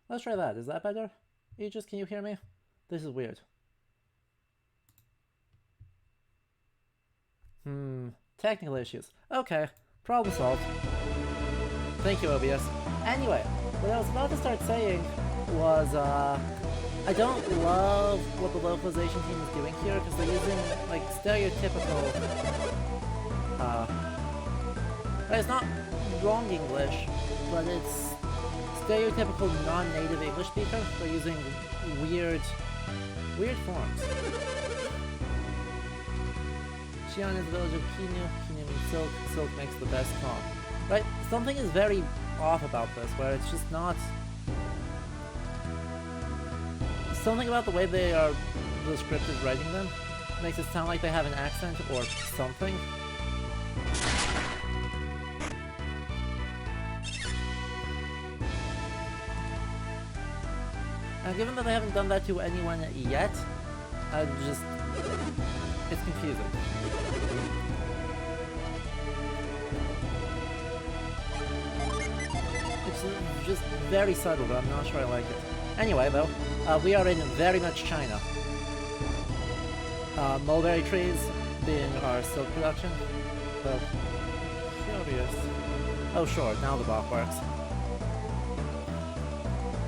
Let's try that. Is that better? Aegis, can you hear me? This is weird. Technical issues. Okay, problem solved. Thank you, OBS. Anyway, what I was about to start saying was, I don't love what the localization team is doing here, because they're using, like, stereotypical, it's not wrong English, but it's stereotypical non-native English speaker. They're using weird forms. Xi'an is the village of Kinu. Kinu means silk. Silk makes the best comp. Right? Something is very off about this, where it's just not... Something about the way the script is writing them makes it sound like they have an accent or something. And given that they haven't done that to anyone yet, it's confusing. It's just very subtle, but I'm not sure I like it. Anyway, though, we are in very much China. Mulberry trees being our silk production. So, curious. Oh sure, now the block works.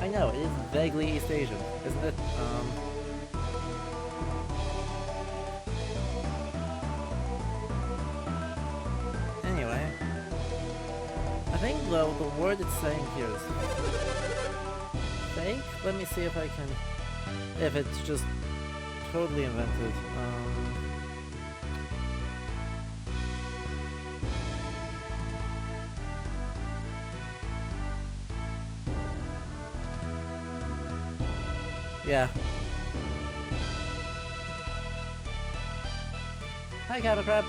I know, it is vaguely East Asian, isn't it? Anyway. I think, though, the word it's saying here is... fake? Let me see if I can... if it's just totally invented. Yeah. Hi, Kappa Crab.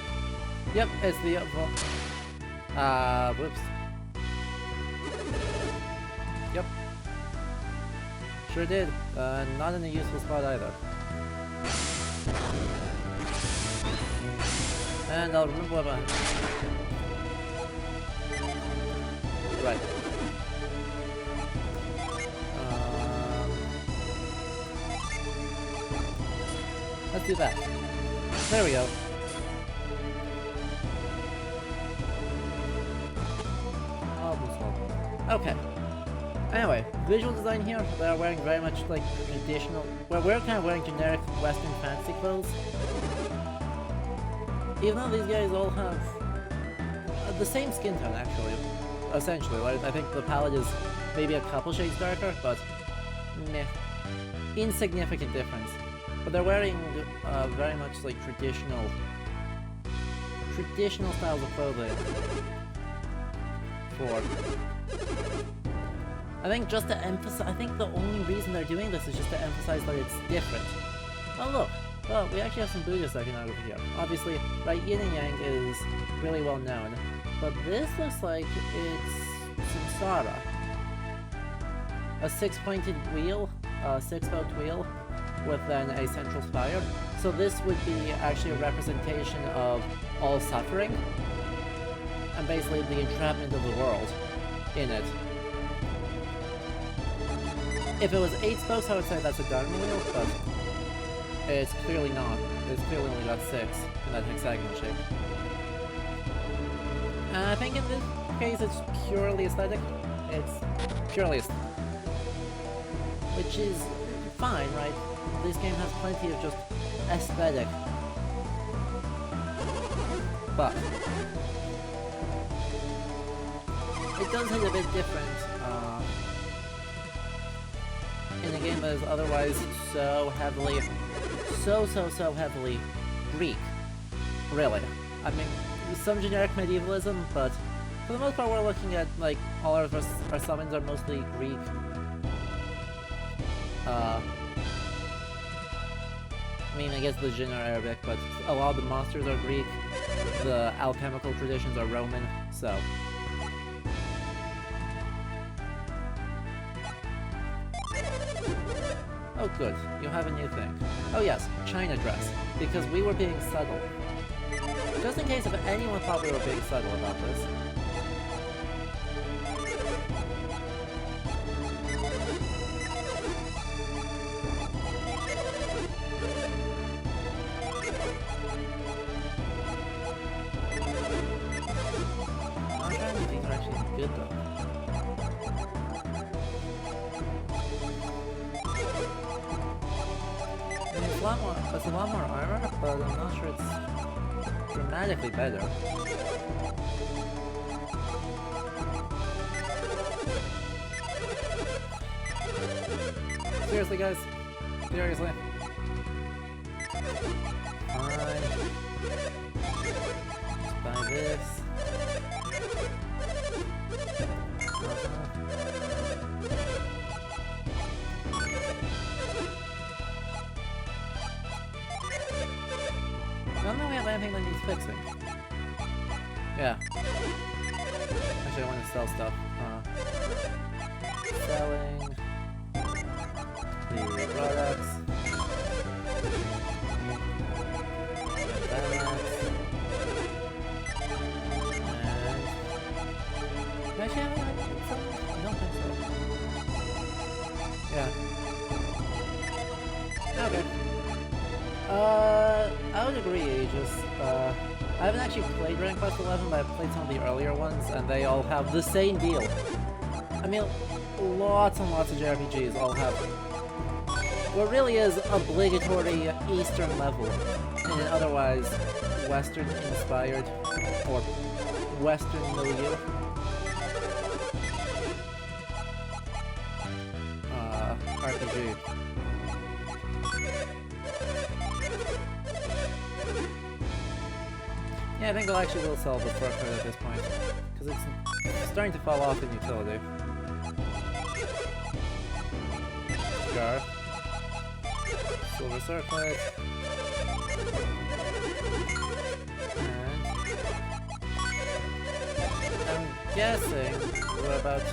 Yep, it's the whoops. Yep. Sure did. Not in a useful spot either. And I'll remember what right. Let's do that. There we go. Okay. Anyway, visual design here, they're wearing very much like traditional... well, we're kind of wearing generic Western fantasy clothes. Even though these guys all have the same skin tone, actually. Essentially, right? I think the palette is maybe a couple shades darker, but meh. Insignificant difference. But they're wearing very much like traditional styles of clothing. I think just to emphasize, I think the only reason they're doing this is just to emphasize that it's different. Oh look, well, we actually have some Buddhist iconography here. Obviously, right, yin and yang is really well known, but this looks like it's samsara. A six-pointed wheel, a six-spoked wheel, with then a central spire. So this would be actually a representation of all suffering, and basically the entrapment of the world in it. If it was 8 spokes, I would say that's a Dharma wheel, but it's clearly not. It's clearly only got 6 in that hexagonal shape. And I think in this case it's purely aesthetic. It's purely aesthetic. Which is fine, right? This game has plenty of just aesthetic. But it does hit a bit different in a game that is otherwise so heavily, so heavily Greek. Really. I mean, some generic medievalism, but for the most part we're looking at, like, all our summons are mostly Greek. I mean, I guess the Jinn are Arabic, but a lot of the monsters are Greek. The alchemical traditions are Roman, so... Oh good, you have a new thing. Oh yes, China dress, because we were being subtle. Just in case if anyone thought we were being subtle about this. it's a lot more armor, but I'm not sure it's dramatically better. Seriously, guys? Seriously? Fine. Let's buy this. I don't know if we have anything that needs fixing. Yeah. Actually, I want to sell stuff. Selling the products. And actually, I don't think so. Yeah. Okay. I would agree, Aegis. I haven't actually played Dragon Quest XI, but I've played some of the earlier ones, and they all have the same deal. I mean, lots and lots of JRPGs all have what really is obligatory Eastern level in an otherwise Western-inspired or Western milieu. RPG. Yeah, I think I actually will sell the fur coat at this point, because it's starting to fall off in utility. Scar. Silver circlet. And I'm guessing we're about to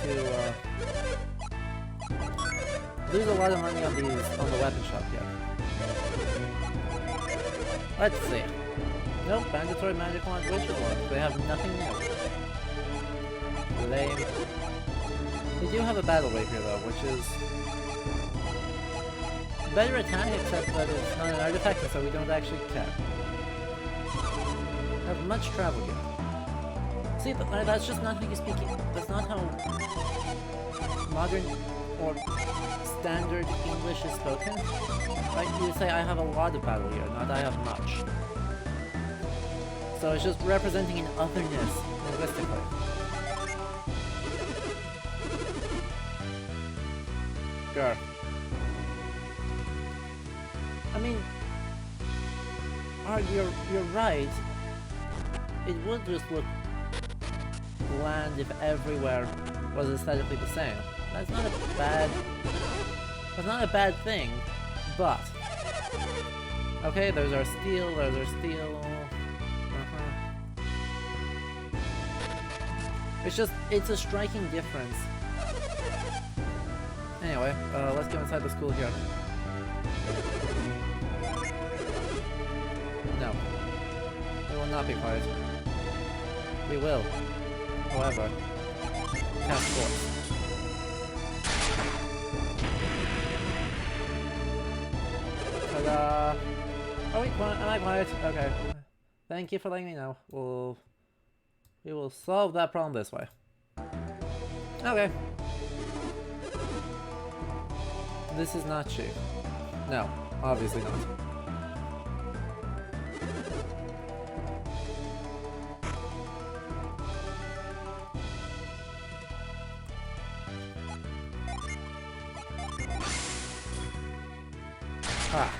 lose a lot of money on the weapon shop yet. Let's see. Nope, mandatory magic wand, witcher wand. They have nothing new. Lame. They do have a battle rapier though, which is better attack, except that it's not an artifact, so we don't actually care. Have much travel gear. See, but that's just not how you speak. That's not how modern or standard English is spoken. Like you say, I have a lot of battle gear, not I have much. So it's just representing an otherness linguistically. Sure. I mean, you're right. It would just look bland if everywhere was aesthetically the same. That's not a bad thing, but okay, there's our steel, it's a striking difference. Anyway, let's go inside the school here. No. We will not be quiet. We will, however, cast force. Ta-da! Are we quiet? Am I quiet? Okay. Thank you for letting me know. We will solve that problem this way. Okay. This is not cheap. No, obviously not. Ah.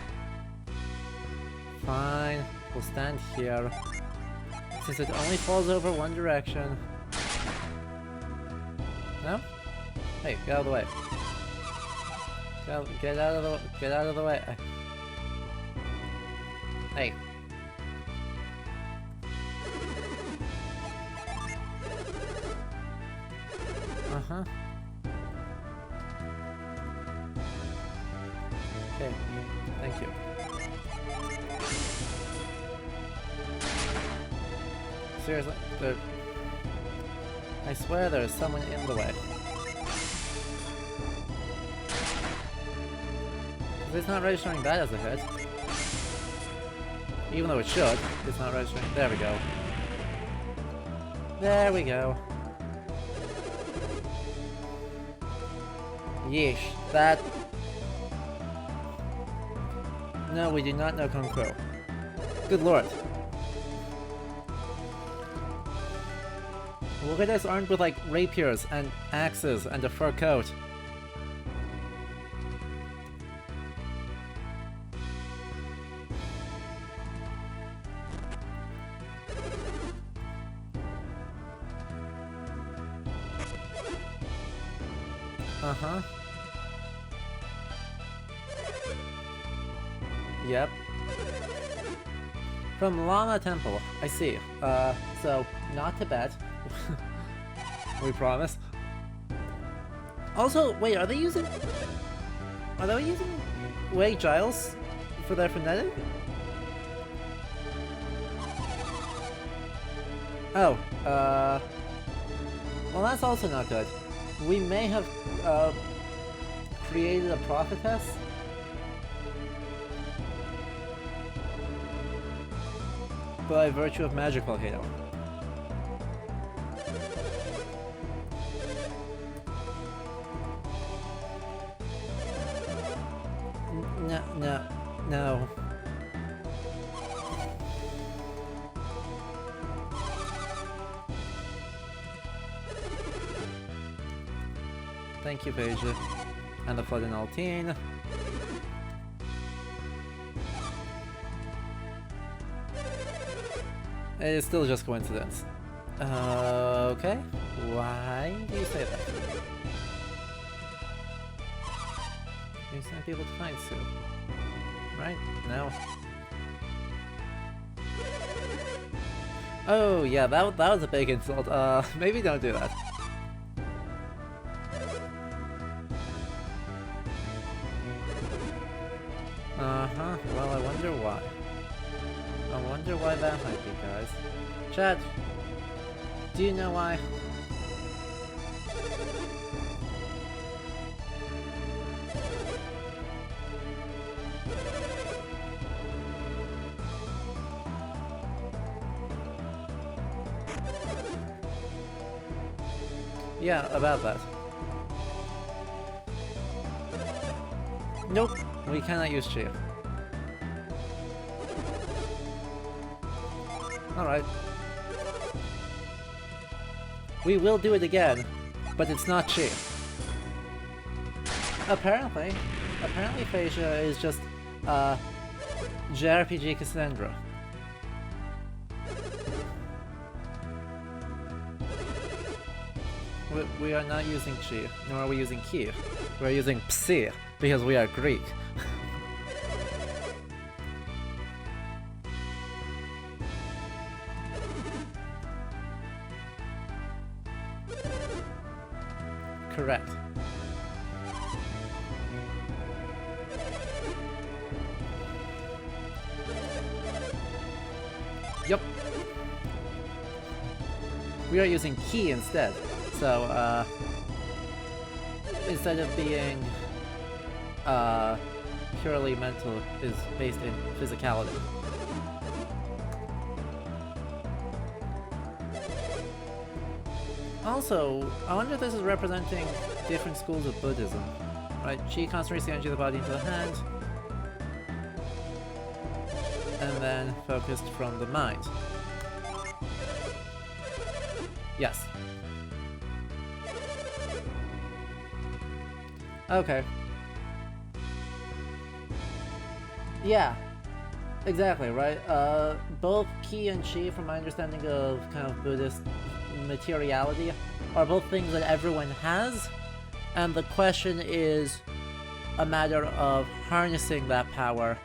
Fine, we'll stand here. Since it only falls over one direction. No? Hey, get out of the way. Get out of the way. Hey. Uh-huh. Okay, thank you. Seriously, I swear there's someone in the way. It's not registering that as a hit. Even though it should, it's not registering. There we go. There we go. Yeesh, that... No, we do not know Kung Fu. Good lord. Look at us armed with like rapiers and axes and a fur coat. Uh-huh. Yep. From Lama Temple, I see. So, not Tibet. We promise. Also, wait, are they using Wei Giles for their phonetic? Oh, well that's also not good. We may have, created a prophetess? By virtue of magic volcano. No. Thank you, Beja. And the Flood in Altine. It is still just coincidence. Okay. Why do you say that? You sent people to find Sue. Right? No. Oh, yeah, that was a big insult. Maybe don't do that. Uh-huh. Well, I wonder why. I wonder why that might be, guys. Chat, do you know why? Yeah, about that. Nope, we cannot use chi. Alright. We will do it again, but it's not chi. Apparently Phasia is just, JRPG Cassandra. We are not using chi, nor are we using ki. We're using psi, because we are Greek. Correct. Yup. We are using ki instead. So, instead of being, purely mental, is based in physicality. Also, I wonder if this is representing different schools of Buddhism. Right? Chi concentrates the energy of the body into the hand, and then focused from the mind. Yes. Okay. Yeah. Exactly, right? Both Ki and Chi, from my understanding of kind of Buddhist materiality, are both things that everyone has, and the question is a matter of harnessing that power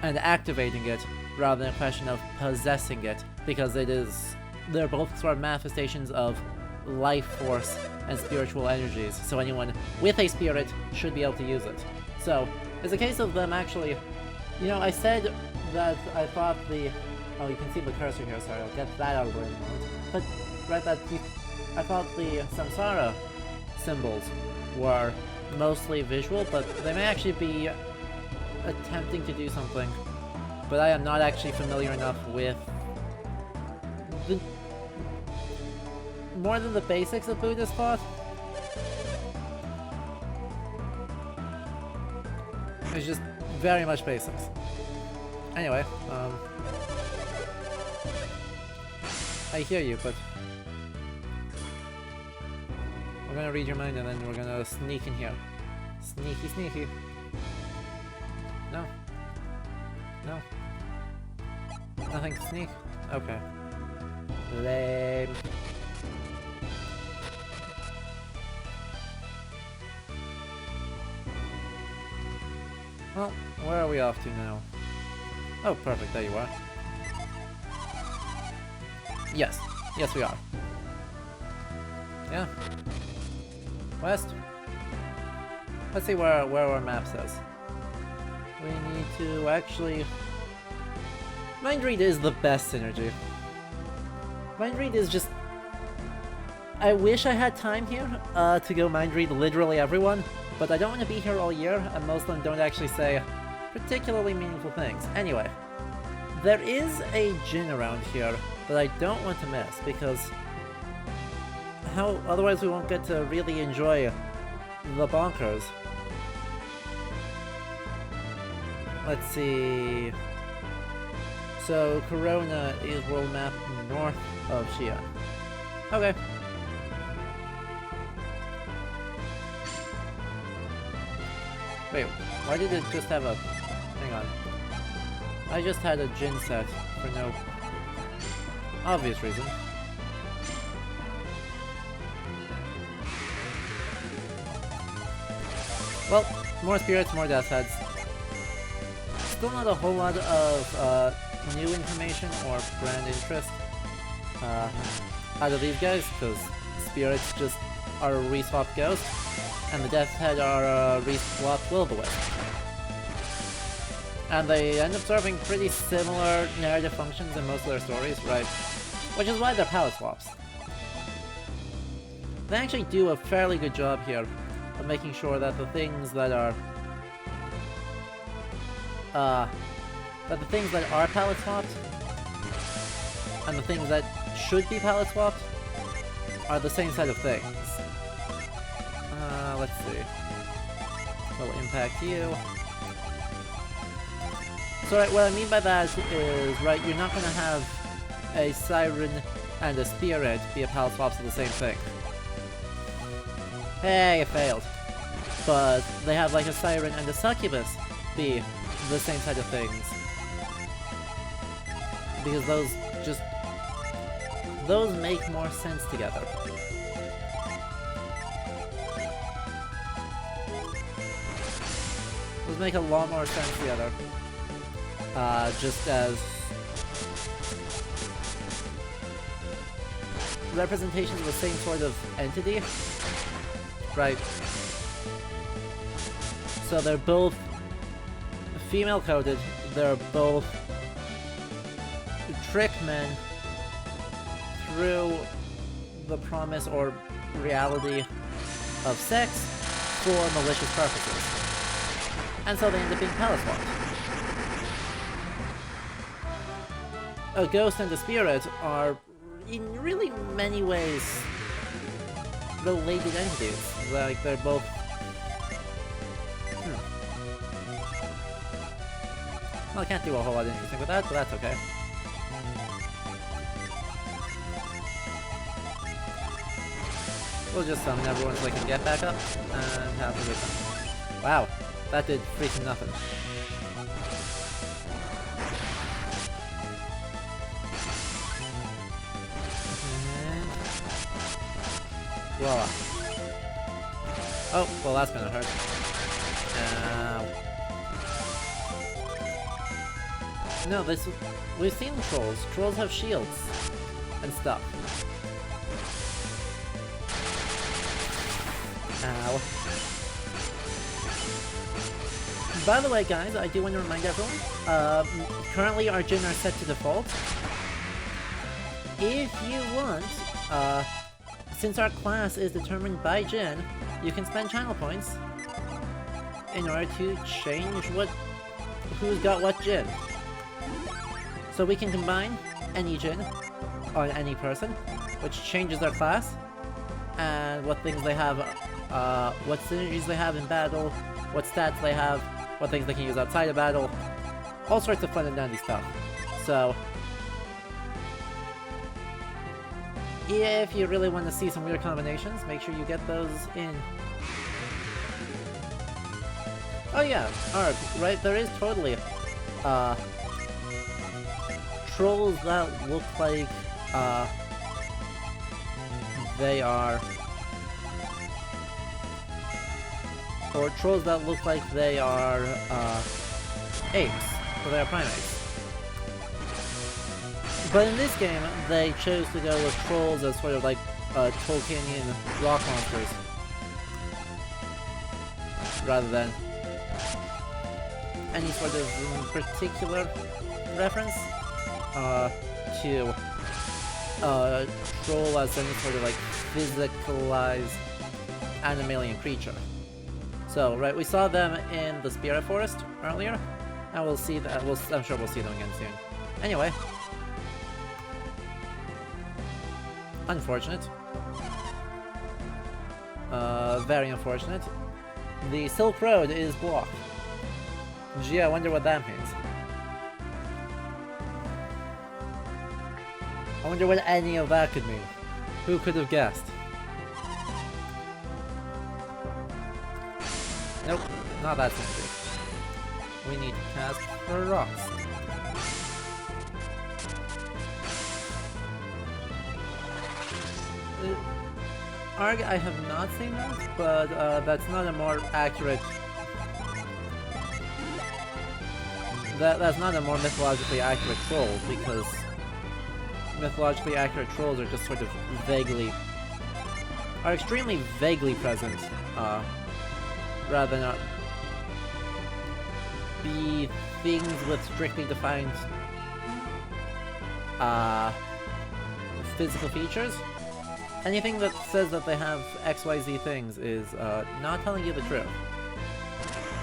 and activating it, rather than a question of possessing it, because they're both sort of manifestations of life force and spiritual energies, so anyone with a spirit should be able to use it. So, it's a case of them actually... You know, I said that I thought the... Oh, you can see the cursor here, sorry, I'll get that out of the way in a moment. But, right, I thought the samsara symbols were mostly visual, but they may actually be attempting to do something. But I am not actually familiar enough with the... more than the basics of Buddhist thought. It's just very much basics. Anyway, I hear you, but we're gonna read your mind and then we're gonna sneak in here. Sneaky, sneaky. No. No. Nothing to sneak? Okay. Lame. Well, where are we off to now? Oh, perfect, there you are. Yes. Yes, we are. Yeah. West. Let's see where our map says. We need to actually... Mind Read is the best synergy. Mind Read is just... I wish I had time here to go Mind Read literally everyone, but I don't want to be here all year, and most of them don't actually say particularly meaningful things. Anyway, there is a gin around here that I don't want to miss, because otherwise we won't get to really enjoy the bonkers. Let's see... So, Corona is world map north of Xi'an. Okay. Wait, why did it just have a... Hang on. I just had a gin set for no obvious reason. Well, more spirits, more death heads. Still not a whole lot of new information or brand interest out of these guys, because spirits just are a reswapped ghost, and the death head are a reswapped will-o-wisp. And they end up serving pretty similar narrative functions in most of their stories, right? Which is why they're palette swaps. They actually do a fairly good job here of making sure that the things that are palette swapped and the things that should be palette swapped are the same set of things. Let's see. Will impact you. So right, what I mean by that is, right, you're not gonna have a siren and a spirit be a palette swaps of the same thing. Hey, it failed. But they have like a siren and a succubus be the same side of things. Because those make more sense together. Those make a lot more sense together. Just as representations of the same sort of entity. Right. So they're both female-coded, they're both trick men through the promise or reality of sex for malicious purposes. And so they end up being palette swapped. A ghost and a spirit are, in really many ways, related entities. Like, they're both... Well, I can't do a whole lot interesting with that, but that's okay. We'll just summon everyone so they can get back up, and have a good time. Wow, that did freaking nothing. Voila. Oh, well that's gonna hurt. No, we've seen trolls. Trolls have shields and stuff. Ow. By the way, guys, I do want to remind everyone, currently our Jinn are set to default. If you want, since our class is determined by Jinn, you can spend channel points in order to change who's got what Jinn. So we can combine any Jinn on any person, which changes their class, and what things they have, what synergies they have in battle, what stats they have, what things they can use outside of battle, all sorts of fun and dandy stuff. So, if you really want to see some weird combinations, make sure you get those in. Oh yeah, Arg, right, there is totally, trolls that look like, they are... Or trolls that look like they are, apes, or they are primates. But in this game, they chose to go with trolls as sort of like, Tolkienian rock monsters. Rather than any sort of particular reference, to, troll as any sort of like physicalized animalian creature. So, right, we saw them in the Spirit Forest earlier, and we'll see that, I'm sure we'll see them again soon. Anyway. Unfortunate. Very unfortunate. The Silk Road is blocked. Gee, I wonder what that means. I wonder what any of that could mean. Who could have guessed? Nope, not that simple. We need to cast Frost. Arg, I have not seen that, but that's not a more accurate... That's not a more mythologically accurate troll, because mythologically accurate trolls are just sort of vaguely... are extremely vaguely present, rather than not be things with strictly defined, physical features. Anything that says that they have XYZ things is, not telling you the truth.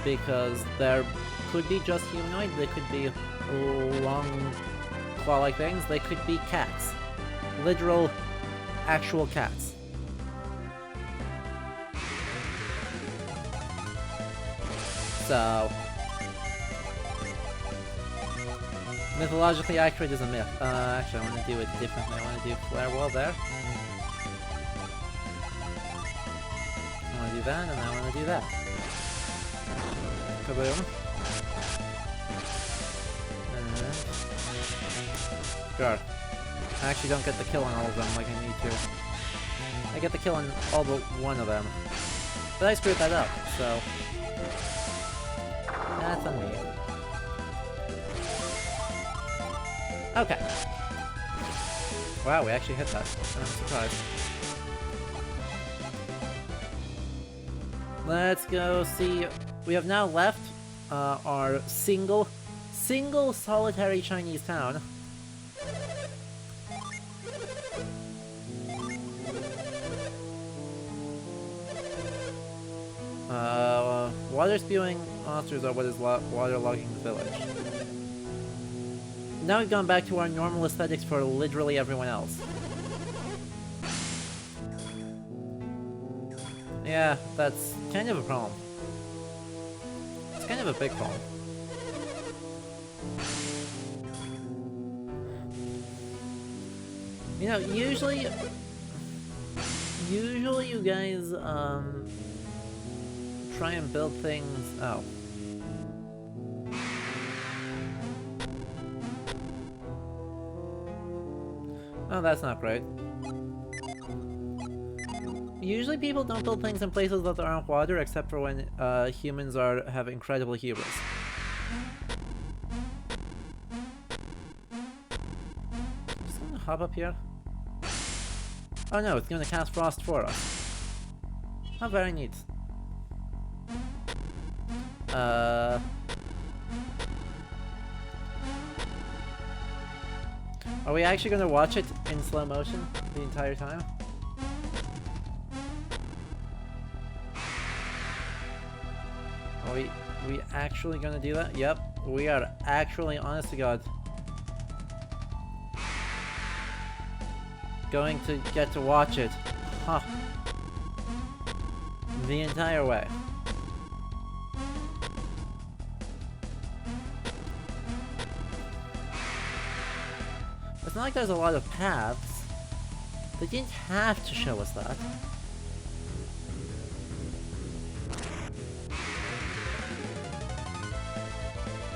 Because there could be just humanoid, they could be long claw-like things, they could be cats. Literal, actual cats. So... mythologically accurate is a myth. Actually, I want to do it differently. I want to do Flare Wall there. I want to do that, and I want to do that. Kaboom. Sure. I actually don't get the kill on all of them like I need to. I get the kill on all but one of them. But I screwed that up, so... that's on me. Okay. Wow, we actually hit that. I'm surprised. Let's go see... we have now left our single solitary Chinese town. Water spewing monsters are what is waterlogging the village. Now we've gone back to our normal aesthetics for literally everyone else. Yeah, that's kind of a problem. It's kind of a big problem. You know, usually you guys, try and build things... oh. Oh, that's not great. Usually people don't build things in places that aren't water, except for when humans have incredible hubris. Just gonna hop up here. Oh no, it's gonna cast Frost for us. How very neat. Are we actually gonna watch it in slow motion the entire time? Are we actually gonna do that? Yep, we are actually, honest to God, going to get to watch it. Huh. The entire way. It's not like there's a lot of paths. They didn't have to show us that.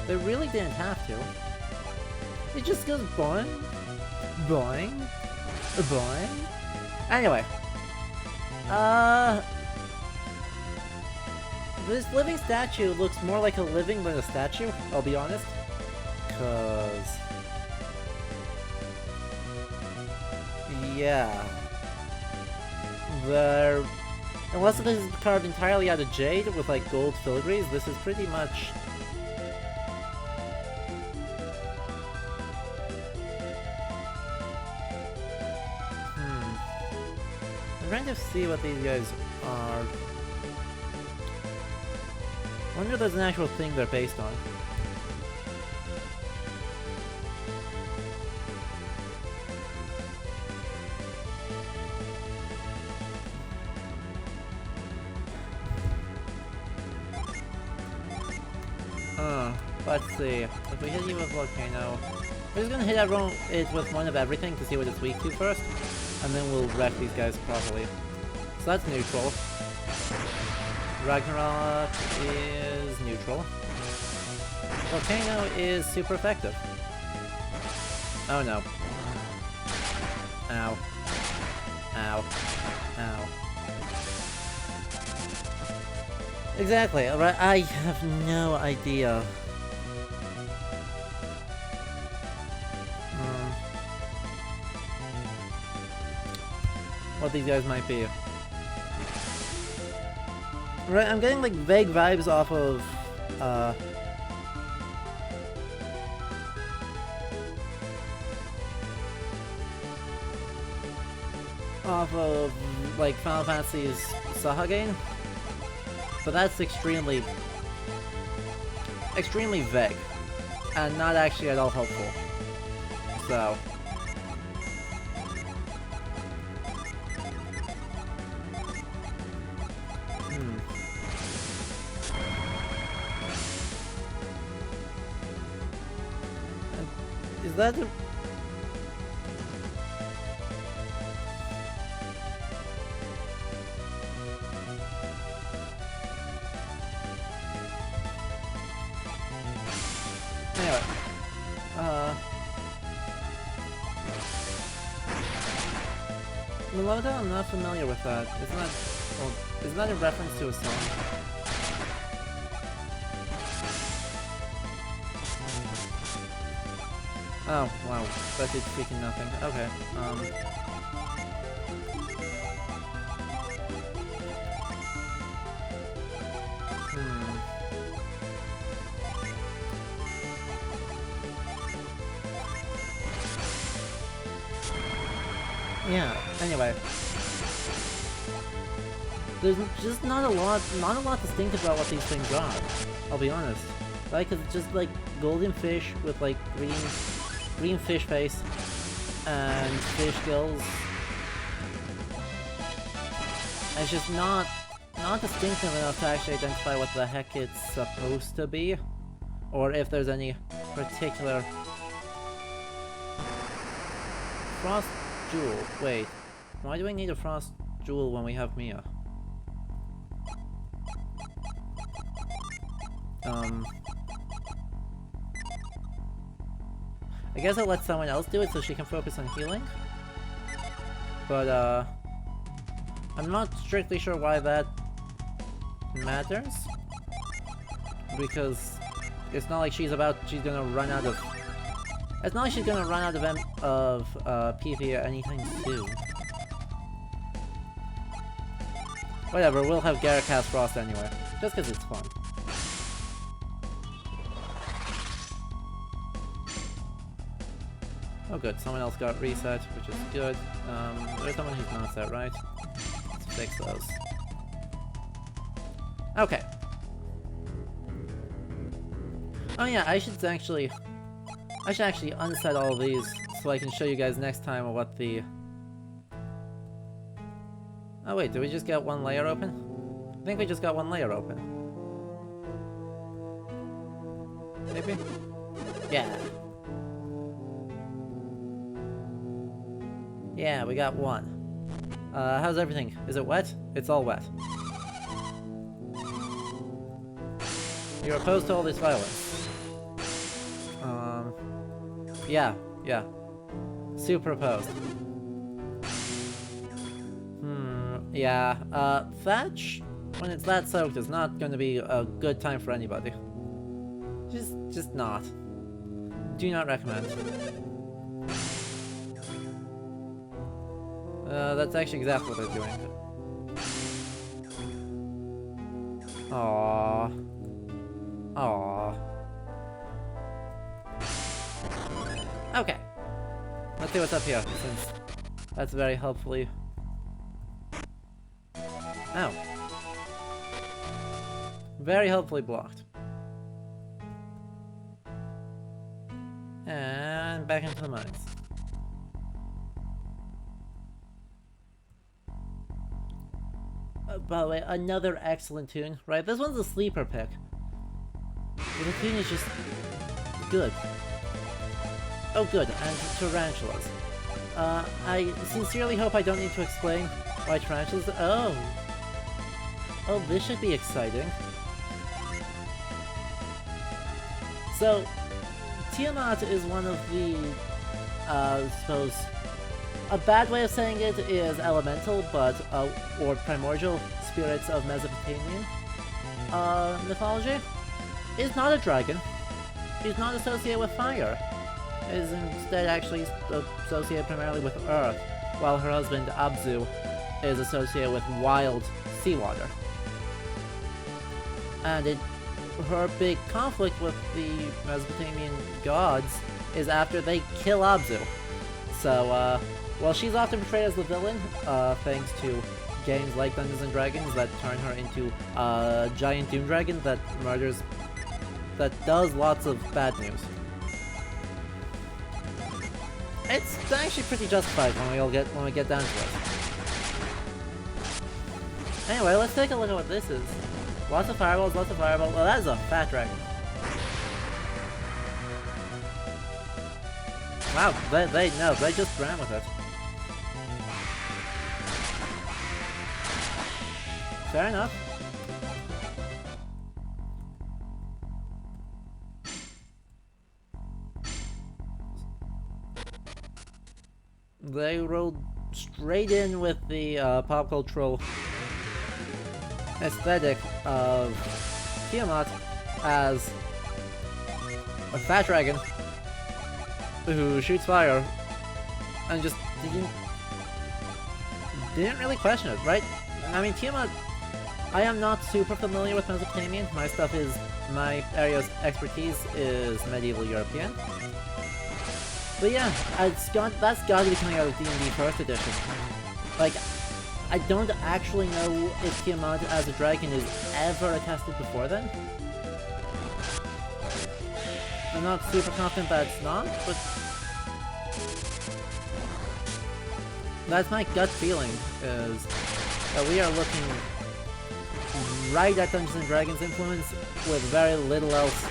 They really didn't have to. It just goes boing, boing, boing. Anyway. This living statue looks more like a living than a statue, I'll be honest. Cause... yeah. Unless this is carved entirely out of jade with like gold filigrees, this is pretty much... I'm trying to see what these guys are. I wonder if there's an actual thing they're based on. Let's see. If we hit you with Volcano, we're just gonna hit it with one of everything to see what it's weak to first, and then we'll wreck these guys properly. So that's neutral. Ragnarok is neutral. Volcano is super effective. Oh no. Ow. Ow. Ow. Exactly, alright, I have no idea. What these guys might be. Right, I'm getting like vague vibes off of like Final Fantasy's Sahagin, but that's extremely vague and not actually at all helpful. So is that the... Anyway. Melota, I'm not familiar with that. Isn't that... well, isn't that a reference to a song? Oh, wow. That did freaking nothing. Okay, yeah, anyway. There's just not a lot distinctive about what these things are, I'll be honest. Right, cause it's just like golden fish with like green fish face and fish gills. And it's just not distinctive enough to actually identify what the heck it's supposed to be, or if there's any particular frost jewel. Wait, why do we need a frost jewel when we have Mia? I guess I'll let someone else do it so she can focus on healing. But, I'm not strictly sure why that matters. Because it's not like she's gonna run out of... It's not like she's gonna run out of PP anytime soon. Whatever, we'll have Garrett cast Frost anyway. Just because it's fun. Oh good, someone else got reset, which is good. There's someone who's not set, right? Let's fix those. Okay. Oh yeah, I should actually unset all of these so I can show you guys next time what the... Oh wait, did we just get one layer open? I think we just got one layer open. Maybe? Yeah. Yeah, we got one. How's everything? Is it wet? It's all wet. You're opposed to all this violence. Yeah. Super opposed. Yeah, thatch, when it's that soaked, is not gonna be a good time for anybody. Just not. Do not recommend. That's actually exactly what they're doing. Aww. Okay. Let's see what's up here, since that's very helpfully... Ow. Very helpfully blocked. And back into the mines. By the way, another excellent tune, right? This one's a sleeper pick. The tune is just good. Oh good, and tarantulas. I sincerely hope I don't need to explain why tarantulas... Oh, this should be exciting. So, Tiamat is one of the, I suppose, a bad way of saying it is elemental, but, or primordial spirits of Mesopotamian mythology. Is not a dragon. She's not associated with fire. Is instead actually associated primarily with earth, while her husband Abzu is associated with wild seawater. And her big conflict with the Mesopotamian gods is after they kill Abzu. So, well, she's often portrayed as the villain, thanks to games like Dungeons & Dragons that turn her into a giant doom dragon that murders... that does lots of bad news. It's actually pretty justified when we get down to it. Anyway, let's take a look at what this is. Lots of fireballs, Well, that is a fat dragon. Wow, they just ran with it. Fair enough. They rolled straight in with the pop cultural aesthetic of Tiamat as a fat dragon who shoots fire and just didn't really question it, right? I mean, Tiamat, I am not super familiar with Mesopotamian. My area of expertise is medieval European. But yeah, that's got to be coming out of D&D First Edition. Like, I don't actually know if Tiamat as a dragon is ever attested before then. I'm not super confident that it's not, but... that's my gut feeling, is that we are looking right at Dungeons & Dragons influence with very little else.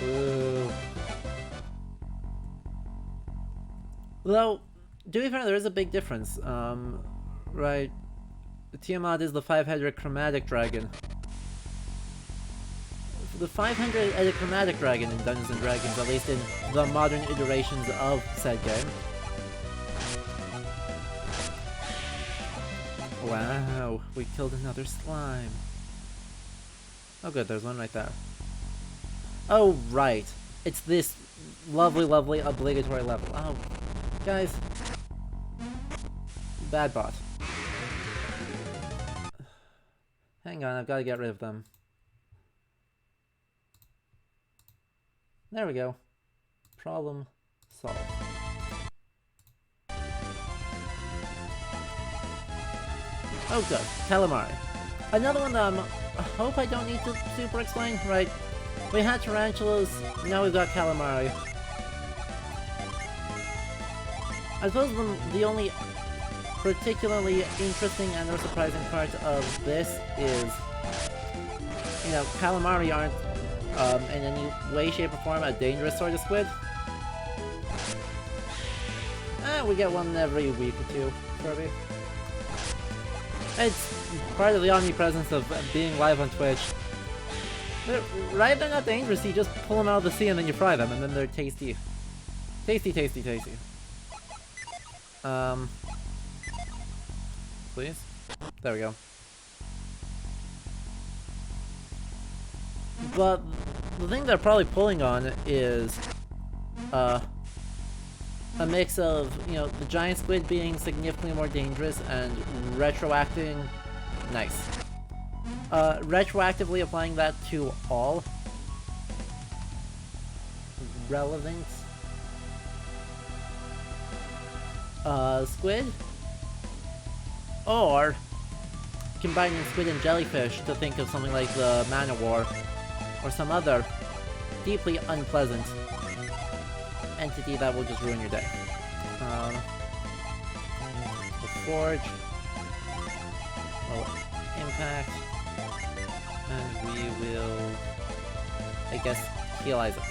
Ooh. Though, to be fair, there is a big difference. Right, Tiamat is the 5-headed chromatic dragon. The 500-headed chromatic dragon in Dungeons & Dragons, at least in the modern iterations of said game. Wow, we killed another slime. Oh good, there's one right there. Oh right, it's this lovely obligatory level. Oh, guys. Bad bot. Hang on, I've got to get rid of them. There we go. Problem solved. Oh good, calamari. Another one that I hope I don't need to super explain, right? We had tarantulas, now we've got calamari. I suppose the only particularly interesting and or surprising part of this is, you know, calamari aren't in any way, shape, or form a dangerous sort of squid. We get one every week or two, Kirby. It's part of the omnipresence of being live on Twitch. Right, they're not dangerous, you just pull them out of the sea and then you fry them, and then they're tasty. Tasty, tasty, tasty. Please? There we go. But the thing they're probably pulling on is a mix of, you know, the giant squid being significantly more dangerous and retroacting... Nice. Retroactively applying that to all relevant squid, or combining squid and jellyfish to think of something like the Manticore or some other deeply unpleasant entity that will just ruin your day. The Forge, Impact, and we will, I guess, heal Isaac.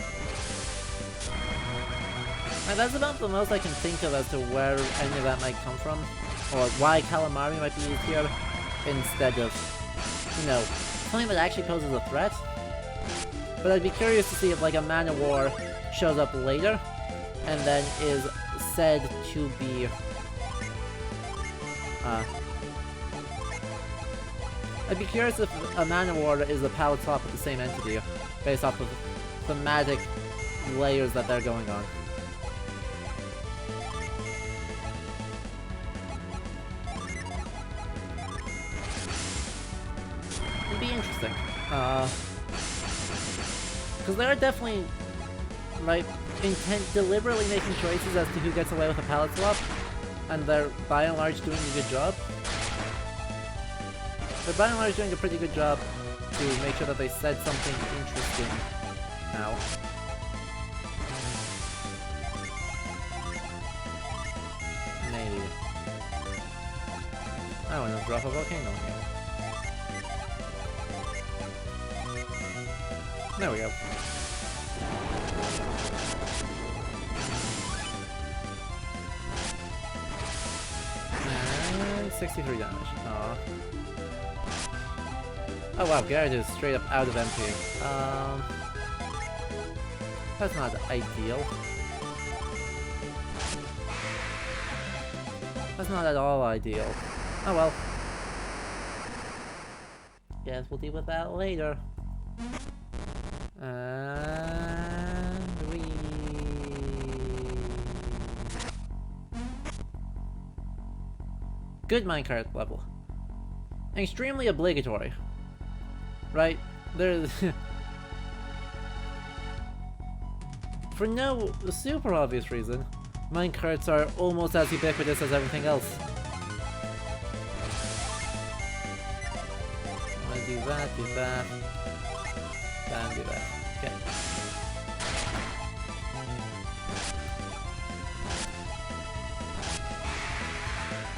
Now that's about the most I can think of as to where any of that might come from, or why Calamari might be used here instead of, you know, something that actually poses a threat. But I'd be curious to see if, like, a Man-O-War shows up later, and then is said to be, I'd be curious if a Man-O-War is a power swap with the same entity, based off of thematic layers that they're going on. It'd be interesting. Because they're definitely, right, deliberately making choices as to who gets away with a palette swap, and they're by and large doing a good job. They're by and large doing a pretty good job to make sure that they said something interesting now. Maybe. I don't know, drop a volcano here. There we go. And 63 damage. Aww. Oh wow, Garrett is straight up out of MP. That's not ideal. That's not at all ideal. Oh well. Guess we'll deal with that later. And we... Good minecart level. Extremely obligatory. Right? There's... For no super obvious reason, minecarts are almost as ubiquitous as everything else. I'm gonna do that, do that. And do that. Okay.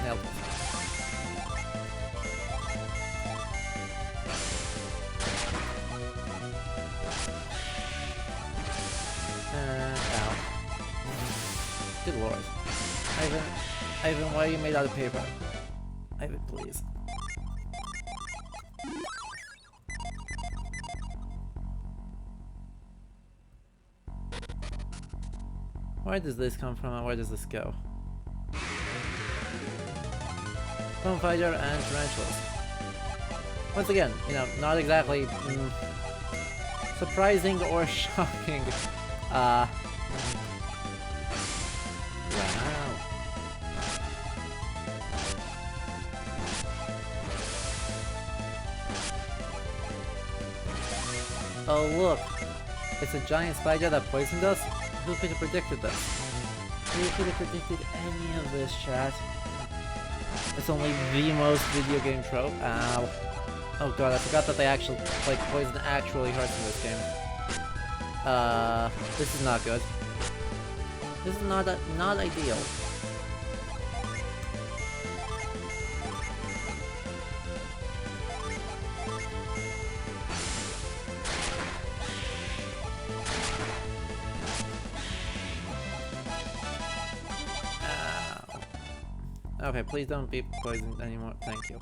Nailed it. Ow. Good lord. Ivan, why are you made out of paper? Ivan, please. Where does this come from and where does this go? Bone Fighter and Tarantulas. Once again, you know, not exactly surprising or shocking. Wow. Oh look, it's a giant spider that poisoned us? Who could have predicted this? Who could have predicted any of this, chat? It's only the most video game trope. Ow. Oh god, I forgot that they actually, like, poison actually hurts in this game. This is not good. This is not ideal. Okay, please don't be poisoned anymore. Thank you.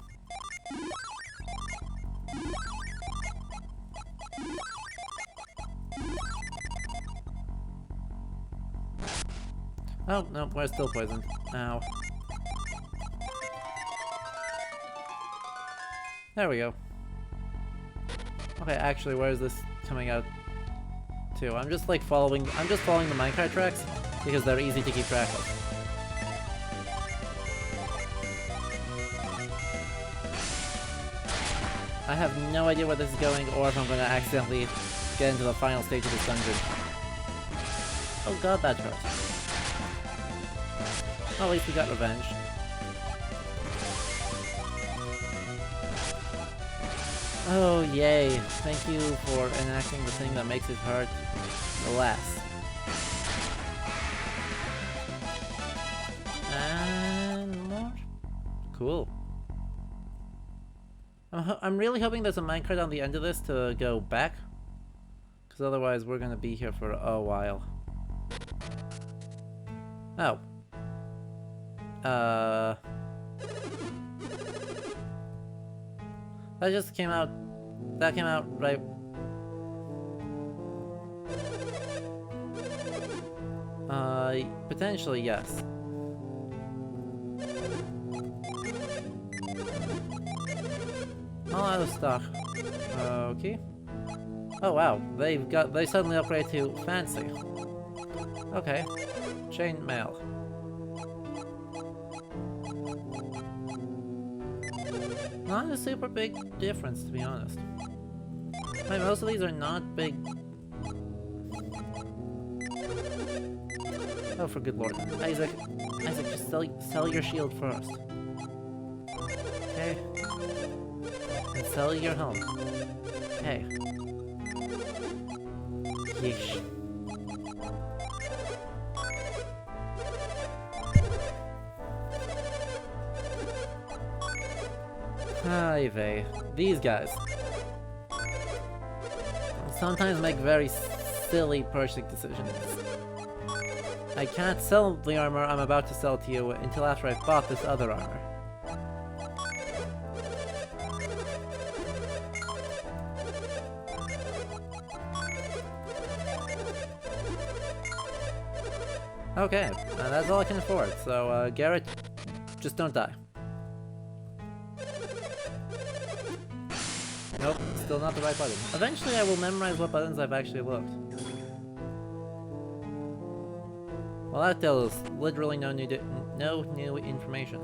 Oh, no, we're still poisoned. Ow. There we go. Okay, actually, where is this coming out to? I'm just following the minecart tracks because they're easy to keep track of. I have no idea where this is going or if I'm going to accidentally get into the final stage of this dungeon. Oh god, that hurt. Well, at least we got revenge. Oh, yay. Thank you for enacting the thing that makes it hurt less. And more? Cool. I'm really hoping there's a minecart on the end of this to go back. Because otherwise we're gonna be here for a while. Oh. That just came out. That came out right. Potentially, yes. All out of stock. Okay. Oh wow, they suddenly upgrade to fancy. Okay. Chain mail. Not a super big difference, to be honest. Wait, most of these are not big. Oh, for good lord. Isaac, just sell your shield first. Okay. And sell your home. Okay. Yeesh. Hi, vey. These guys sometimes make very silly purchasing decisions. I can't sell the armor I'm about to sell to you until after I've bought this other armor. Okay, that's all I can afford, so Garrett, just don't die. Nope, still not the right button. Eventually I will memorize what buttons I've actually looked. Well, that tells literally no new information.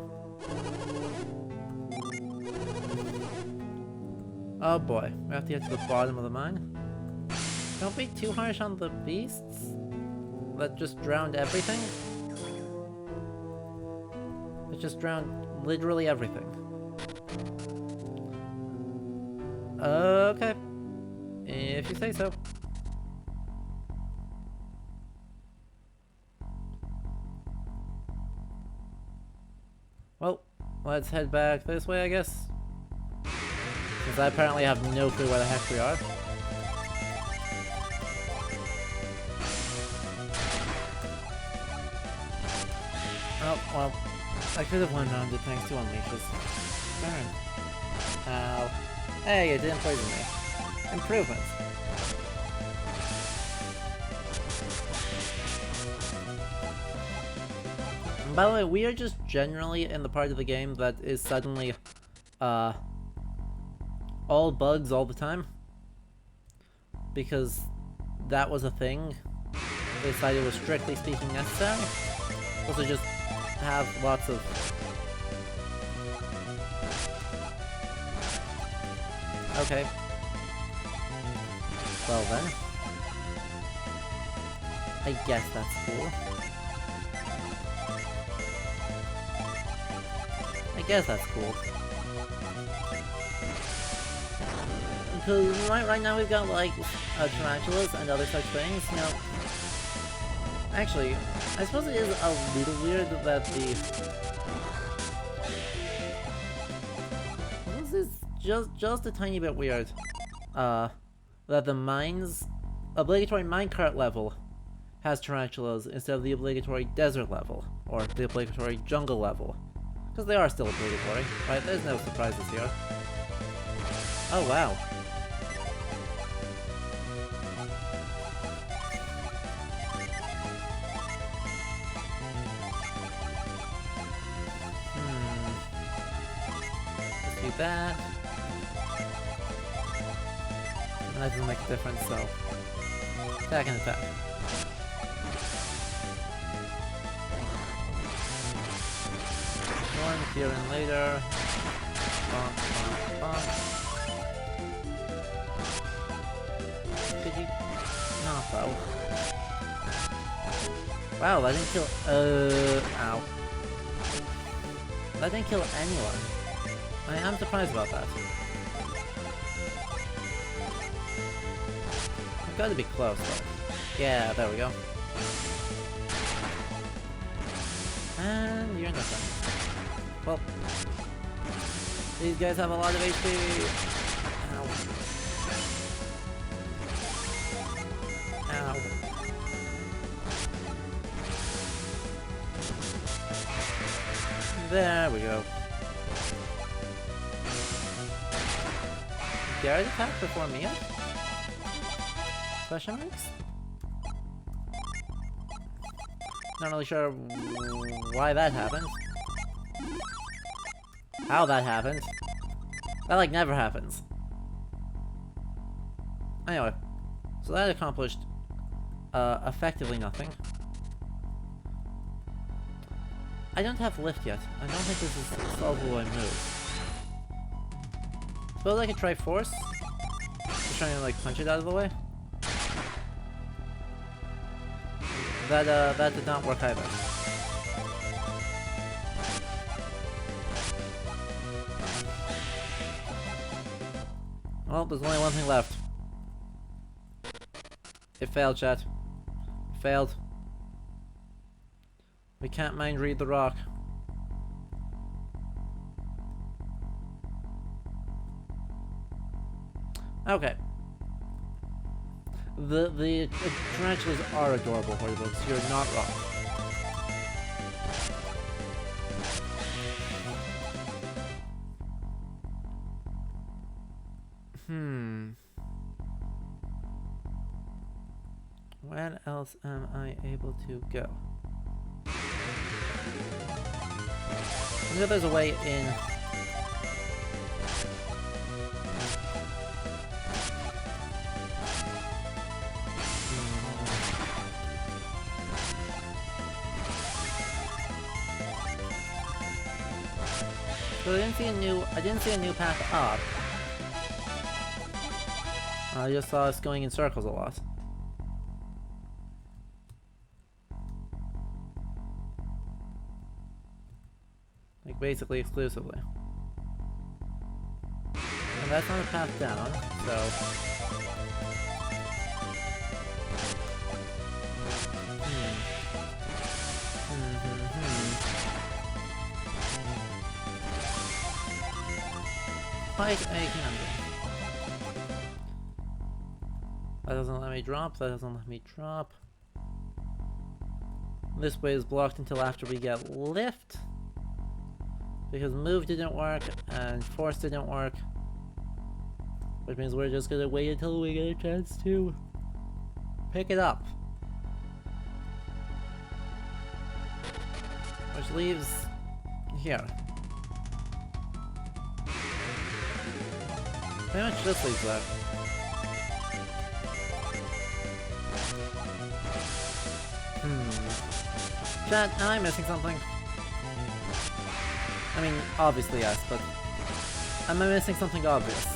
Oh boy, we have to get to the bottom of the mine. Don't be too harsh on the beasts that just drowned everything. It just drowned literally everything. Okay. If you say so. Well, let's head back this way, I guess. Since I apparently have no clue where the heck we are. Oh, well, I could have won round it thanks to unleashes. Darn. Ow. Hey, it didn't poison me. Improvements. And by the way, we are just generally in the part of the game that is suddenly, all bugs all the time. Because that was a thing. They decided it was strictly speaking necessary. Also just have lots of okay. Well then. I guess that's cool. I guess that's cool. Because right now we've got like tarantulas and other such things. Now, actually, I suppose it is a little weird that this is just a tiny bit weird. That the obligatory minecart level has tarantulas instead of the obligatory desert level, or the obligatory jungle level. Because they are still obligatory, right? There's no surprises here. Oh, wow. Let's do that. And that doesn't make a difference, so... Attack and attack. One here and later. Bonk, bonk, bonk. Could you not though? Wow, that didn't kill. Ow. That didn't kill anyone. I am surprised about that. I've got to be close though. Yeah, there we go. And you're nothing. Well, these guys have a lot of HP. Ow. Ow. There we go. Did I attack before me yet? Question marks? Not really sure why that happened. How that happened. That like never happens. Anyway, so that accomplished effectively nothing. I don't have lift yet. I don't think this is solvable by move. Suppose I could try force? Just trying to like punch it out of the way? That did not work either. Well, there's only one thing left. It failed, chat. It failed. We can't mind read the rock. Okay. The tarantulas are adorable, Horribooks. You're not wrong. Where else am I able to go? I know there's a way in. So I didn't see a new path up. I just saw us going in circles a lot. Like basically exclusively. And that's not a path down, so Quite a conundrum. That doesn't let me drop, that doesn't let me drop. This way is blocked until after we get lift. Because move didn't work, and force didn't work. Which means we're just gonna wait until we get a chance to pick it up. Which leaves here. Pretty much just leaves there. Chat, am I missing something? I mean, obviously yes, but am I missing something obvious?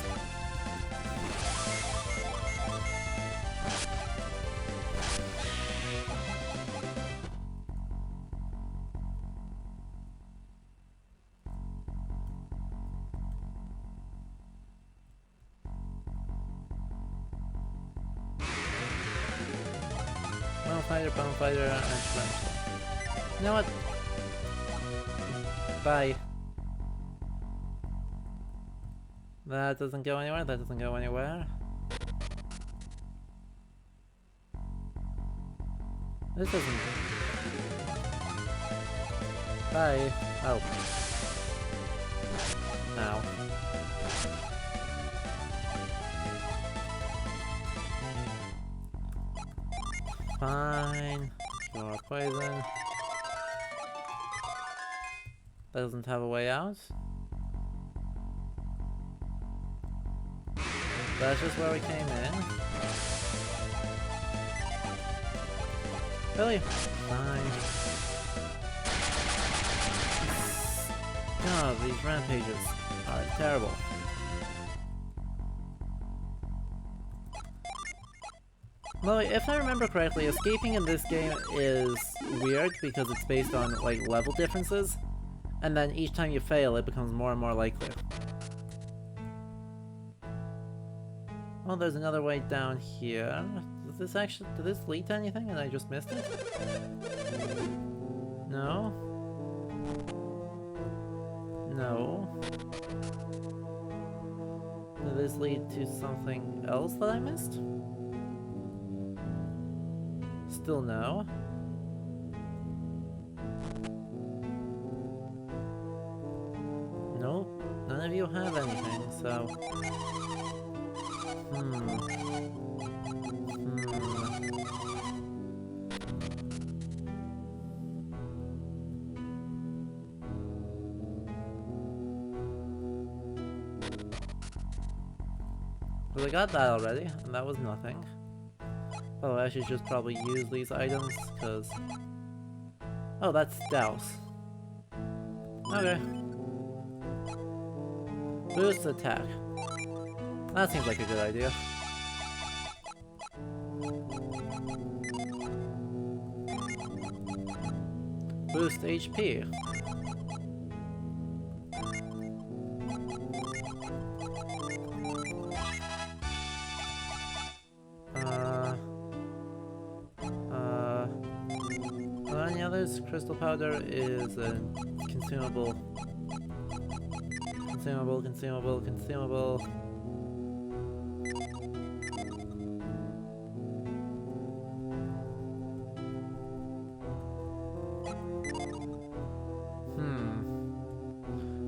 Bone fighter, and tarantula. You know what? Bye. That doesn't go anywhere, that doesn't go anywhere. This doesn't... Bye. Oh. Ow. Fine. Cure poison. Doesn't have a way out. That's just where we came in. Really? Fine. God, these rampages are terrible. Well, if I remember correctly, escaping in this game is weird because it's based on, like, level differences. And then each time you fail, it becomes more and more likely. Oh, there's another way down here. Does this actually, did this lead to anything and I just missed it? No? No. Did this lead to something else that I missed? Still no. Nope, none of you have anything, so... Well, I got that already, and that was nothing. Oh, I should just probably use these items, because... Oh, that's Douse. Okay. Boost attack. That seems like a good idea. Boost HP. Any others? Crystal powder is a consumable. Consumable.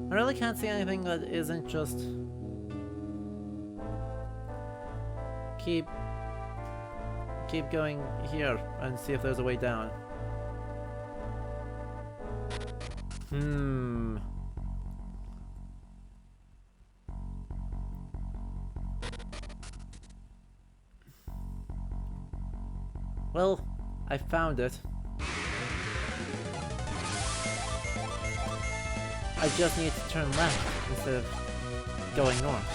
I really can't see anything that isn't just keep going here and see if there's a way down. Well, I found it. I just need to turn left instead of going north.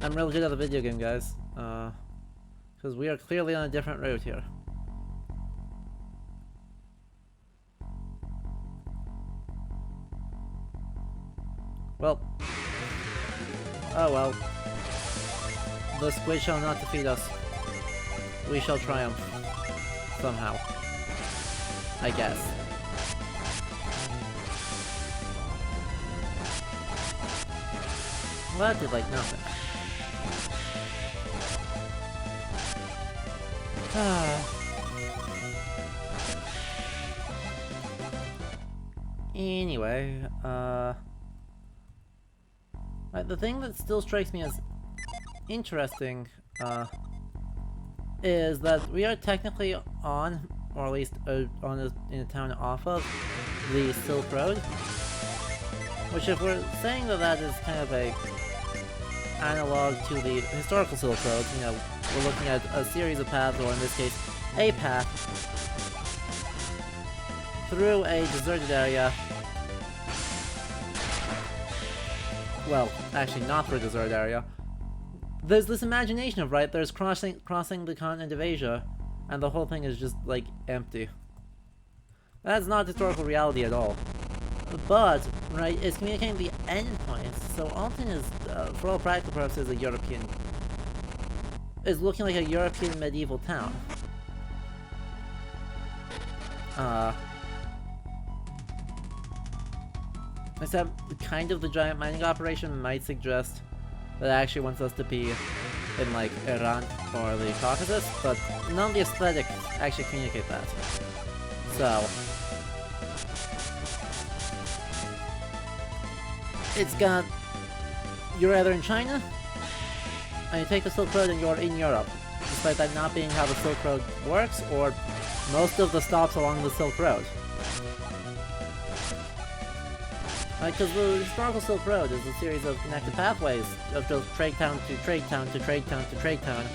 I'm real good at the video game, guys. Because we are clearly on a different route here. Well. Oh well. The squid shall not defeat us. We shall triumph. Somehow. I guess. Well, that did like nothing. Anyway, the thing that still strikes me as interesting, is that we are technically on, or at least in a town off of, the Silk Road. Which, if we're saying that that is kind of a analog to the historical Silk Road, you know, we're looking at a series of paths, or in this case, a path, through a deserted area. Well, actually not through a deserted area. There's this imagination of, right, there's crossing the continent of Asia, and the whole thing is just, like, empty. That's not historical reality at all. But, right, it's communicating the endpoints, so Alton is, for all practical purposes, a European... is looking like a European medieval town. Except, kind of the giant mining operation might suggest that it actually wants us to be in, like, Iran or the Caucasus, but none of the aesthetics actually communicate that. So... it's got... You're either in China, and you take the Silk Road and you're in Europe, despite that not being how the Silk Road works, or most of the stops along the Silk Road. Because the historical Silk Road is a series of connected pathways of just trade town to trade town to trade town to trade town,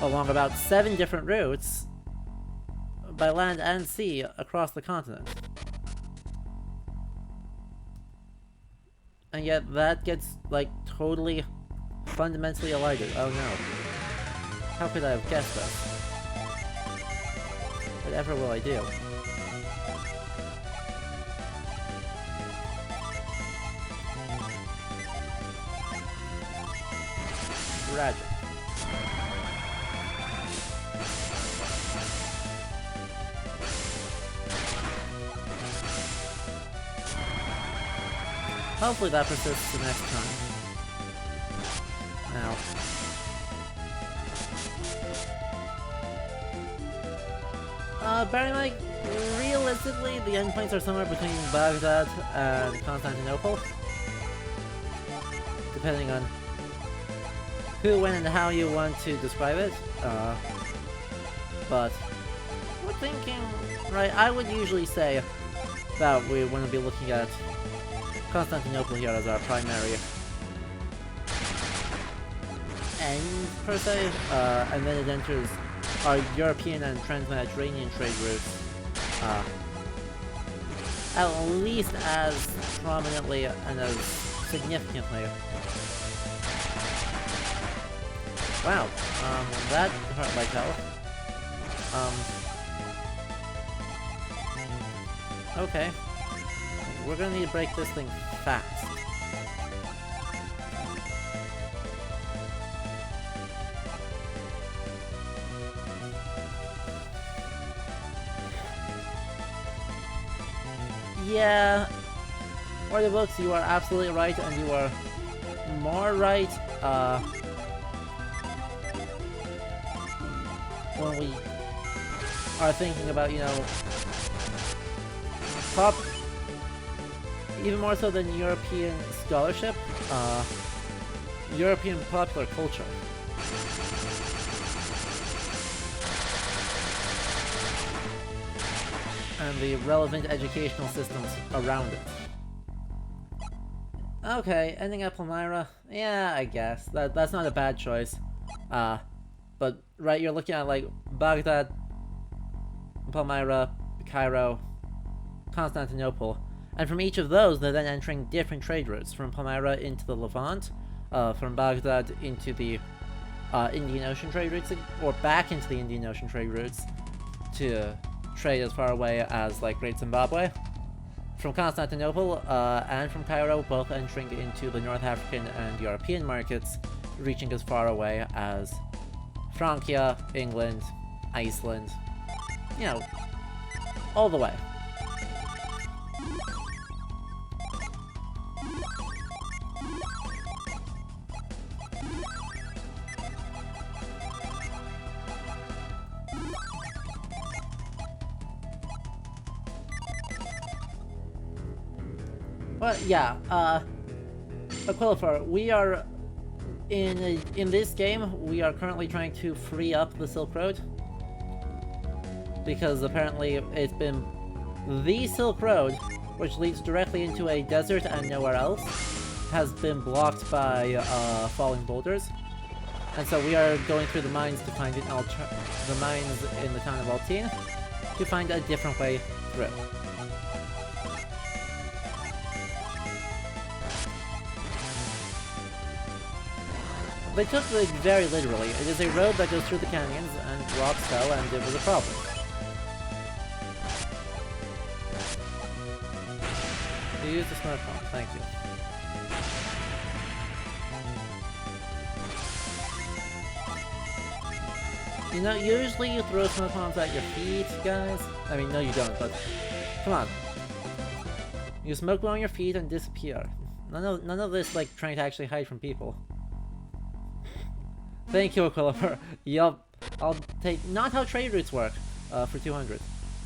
along about 7 different routes, by land and sea, across the continent. And yet that gets, like, totally, fundamentally elided. Oh no. How could I have guessed this? Whatever will I do? Tragic. Hopefully that persists the next time. Ow. Bear in mind, realistically, the endpoints are somewhere between Baghdad and Constantinople. Depending on who, when, and how you want to describe it. But we're thinking, right, I would usually say that we want to be looking at Constantinople here as our primary end, per se, and then it enters our European and Trans-Mediterranean trade routes, at least as prominently and as significantly. Wow, that hurt like hell. Okay. We're gonna need to break this thing fast. Yeah, for the books, you are absolutely right, and you are more right, when we are thinking about, you know, even more so than European scholarship, European popular culture. And the relevant educational systems around it. Okay, ending at Palmyra? Yeah, I guess. That's not a bad choice. But, right, you're looking at, like, Baghdad, Palmyra, Cairo, Constantinople. And from each of those, they're then entering different trade routes. From Palmyra into the Levant, from Baghdad into the Indian Ocean trade routes, or back into the Indian Ocean trade routes to trade as far away as, like, Great Zimbabwe. From Constantinople and from Cairo, both entering into the North African and European markets, reaching as far away as Francia, England, Iceland, you know, all the way. Well, yeah, Aquilifer, we are in this game, we are currently trying to free up the Silk Road. Because apparently it's been the Silk Road, which leads directly into a desert and nowhere else, has been blocked by falling boulders. And so we are going through the mines to find the mines in the town of Altine to find a different way through. They took it very literally. It is a road that goes through the canyons, and rocks fell, and it was a problem. You used the smartphone, thank you. You know, usually you throw smoke bombs at your feet, guys. I mean, no you don't, but come on. You smoke bomb your feet and disappear. None of this, like, trying to actually hide from people. Thank you, Aquilifer. Yup, I'll take not how trade routes work, for 200.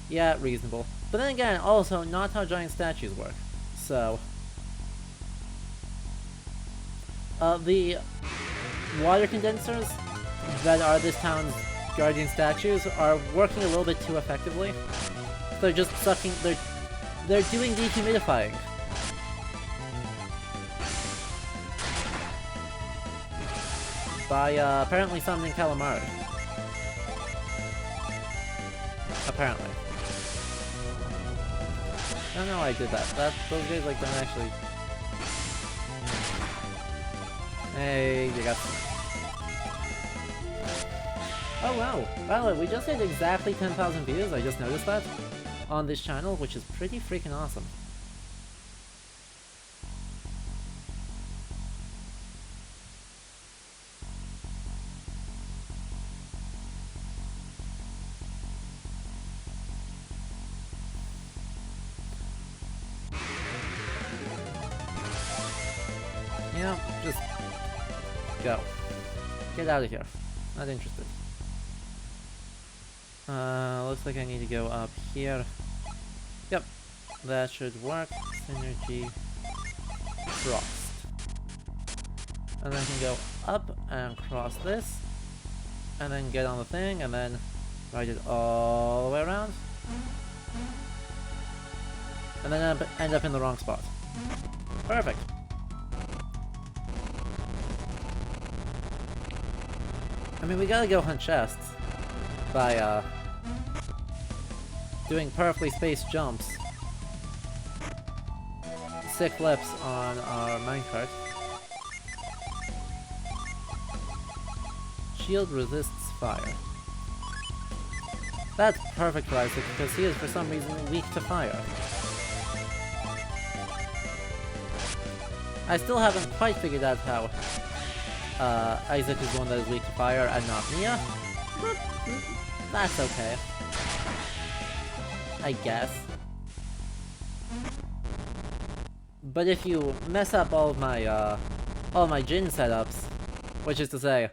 Yeah, reasonable. But then again, also, not how giant statues work. So... The water condensers that are this town's guardian statues are working a little bit too effectively. They're just sucking. They're doing dehumidifying. By apparently summoning calamari. Apparently. I don't know why I did that. Those guys like don't actually. Hey, you got some. Oh wow! Wow, we just hit exactly 10,000 views, I just noticed that, on this channel, which is pretty freaking awesome. You know, just go. Get out of here. Not interested. Looks like I need to go up here. Yep, that should work. Synergy crossed. And then I can go up and cross this. And then get on the thing, and then ride it all the way around. And then end up in the wrong spot. Perfect. I mean, we gotta go hunt chests by doing perfectly spaced jumps. Sick flips on our minecart. Shield resists fire. That's perfect for Isaac because he is for some reason weak to fire. I still haven't quite figured out how Isaac is the one that is weak to fire and not Mia, but that's okay. I guess. But if you mess up all of my Jin setups, which is to say,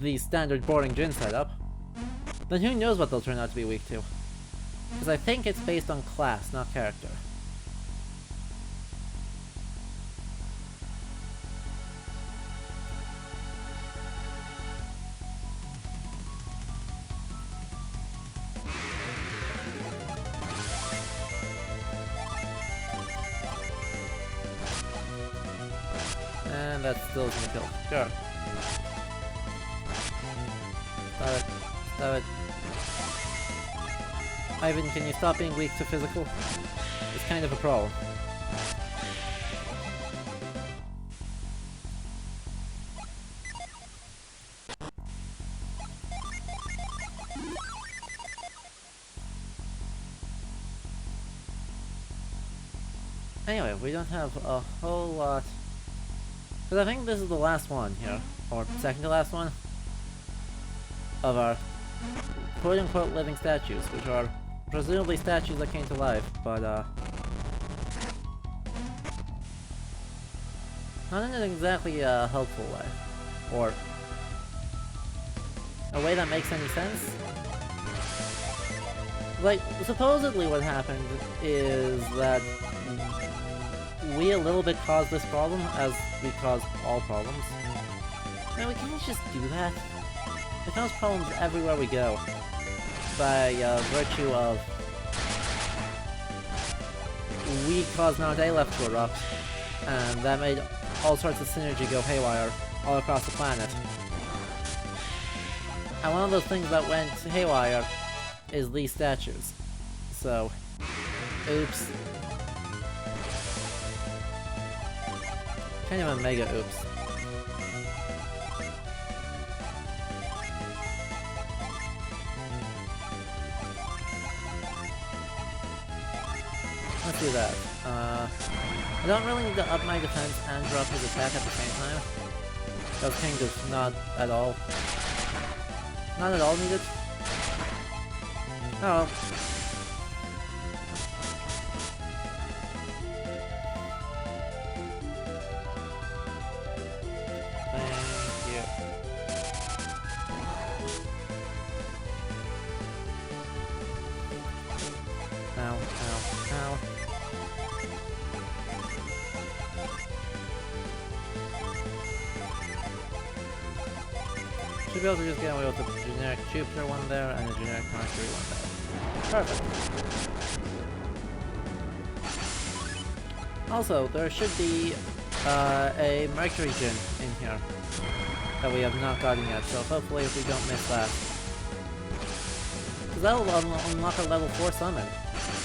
the standard boring Jin setup, then who knows what they'll turn out to be weak to. Because I think it's based on class, not character. And that still isn't a kill. Sure. Stop it. Stop it. Ivan, can you stop being weak to physical? It's kind of a problem. Anyway, we don't have a whole lot. Because I think this is the last one here, or second to last one, of our quote-unquote living statues, which are presumably statues that came to life, but not in an exactly helpful way, or a way that makes any sense. Like, supposedly what happened is that we a little bit caused this problem, as we cause all problems. Man, we can't just do that. We cause problems everywhere we go, by virtue of we caused Mount Aleph to erupt, and that made all sorts of synergy go haywire all across the planet. And one of those things that went haywire is these statues. So, oops. Kind of a mega oops. Let's do that. I don't really need to up my defense and drop his attack at the same time. Because King is not at all needed. Oh. Should be able to just get away with a generic Jupiter one there and a generic Mercury one there. Perfect. Also, there should be a Mercury gym in here that we have not gotten yet, so hopefully if we don't miss that. Because that will unlock our level 4 summon,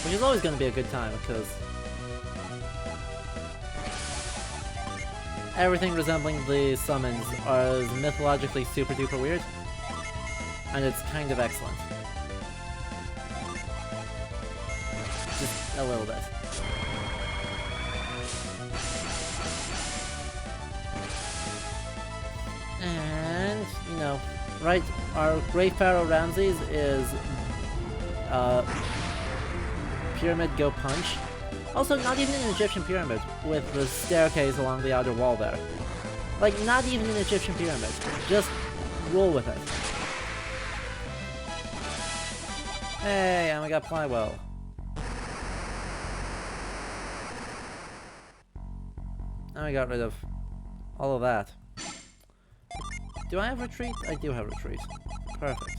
which is always going to be a good time, because everything resembling the summons is mythologically super duper weird, and it's kind of excellent. Just a little bit. And, you know, right, our Great Pharaoh Ramses is Pyramid Go Punch. Also, not even an Egyptian pyramid with the staircase along the outer wall there. Like, not even an Egyptian pyramid. Just roll with it. Hey, and we got Plywell. And we got rid of all of that. Do I have retreat? I do have retreat. Perfect.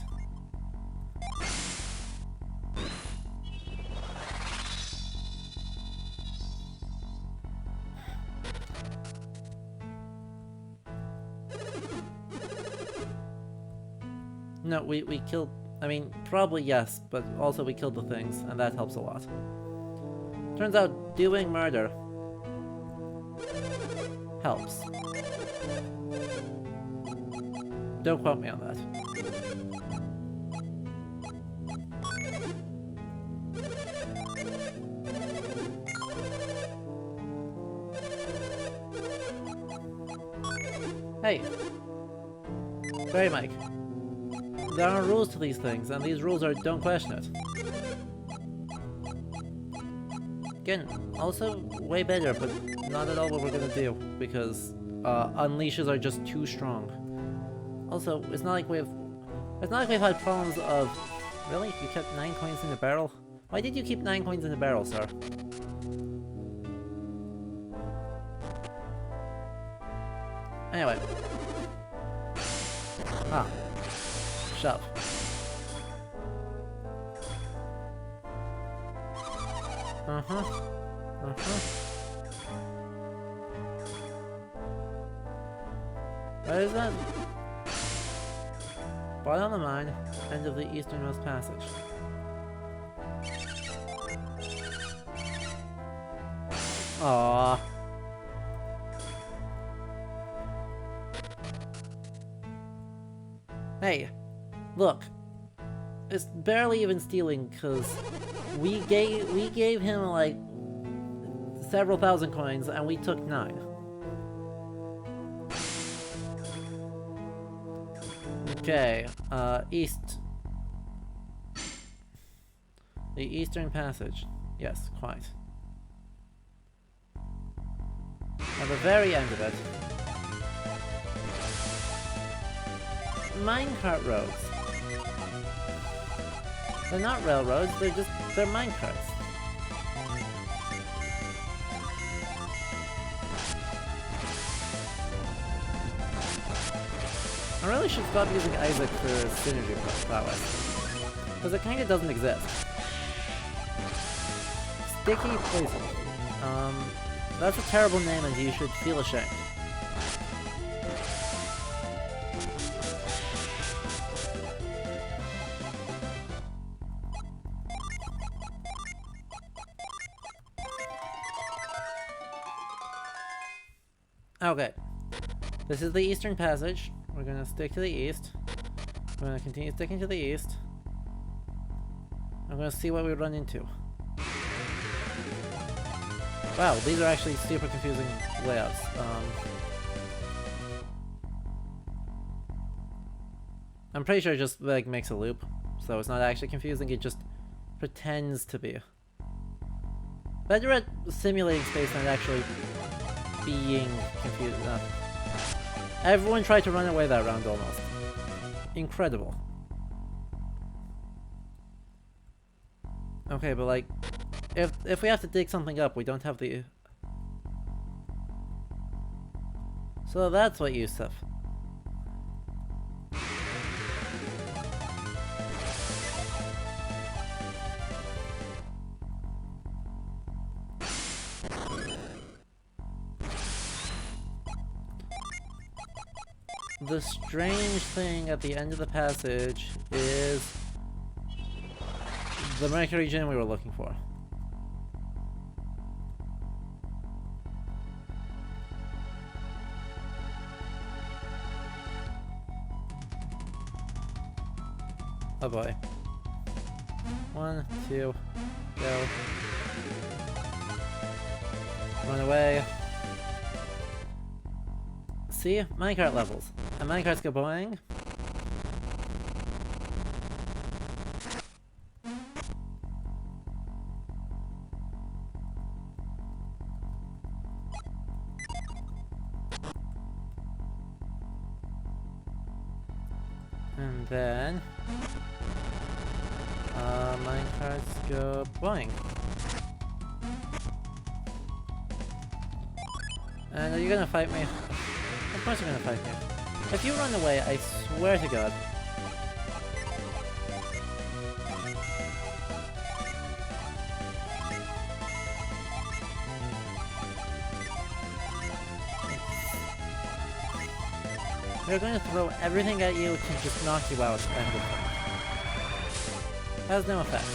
No, we killed... I mean, probably yes, but also we killed the things, and that helps a lot. Turns out, doing murder helps. Don't quote me on that. Hey! Barry Mike. There are rules to these things, and these rules are don't question it. Again, also way better, but not at all what we're gonna do, because unleashes are just too strong. Also, it's not like we've had problems of... Really? You kept 9 coins in the barrel? Why did you keep 9 coins in the barrel, sir? Anyway. Ah. Shove. What is that? Bottom of the mine, end of the easternmost passage. Aww. Hey, look. It's barely even stealing, cause we gave him like several thousand coins and we took 9. Okay, east. The eastern passage. Yes, quite. At the very end of it. Minecart roads. They're not railroads, they're minecarts. I really should stop using Isaac for synergy prowess, because it kinda doesn't exist. Sticky Poison. That's a terrible name and you should feel ashamed. Okay. This is the eastern passage. We're gonna stick to the east. We're gonna continue sticking to the east. I'm gonna see what we run into. Wow, these are actually super confusing layouts. I'm pretty sure it just like makes a loop, so it's not actually confusing, it just pretends to be. Better at simulating space than actually being confused. Everyone tried to run away that round almost. Incredible. Okay, but like, if we have to dig something up, we don't have the... So that's what Yusuf. the strange thing at the end of the passage is the Mercury gem we were looking for. Oh boy. 1, 2, go. Run away. See? Minecart levels. And minecarts go boing. And then minecarts go boing. And are you gonna fight me? Of course you're gonna fight me. If you run away, I swear to God. They're going to throw everything at you to just knock you out and has no effect.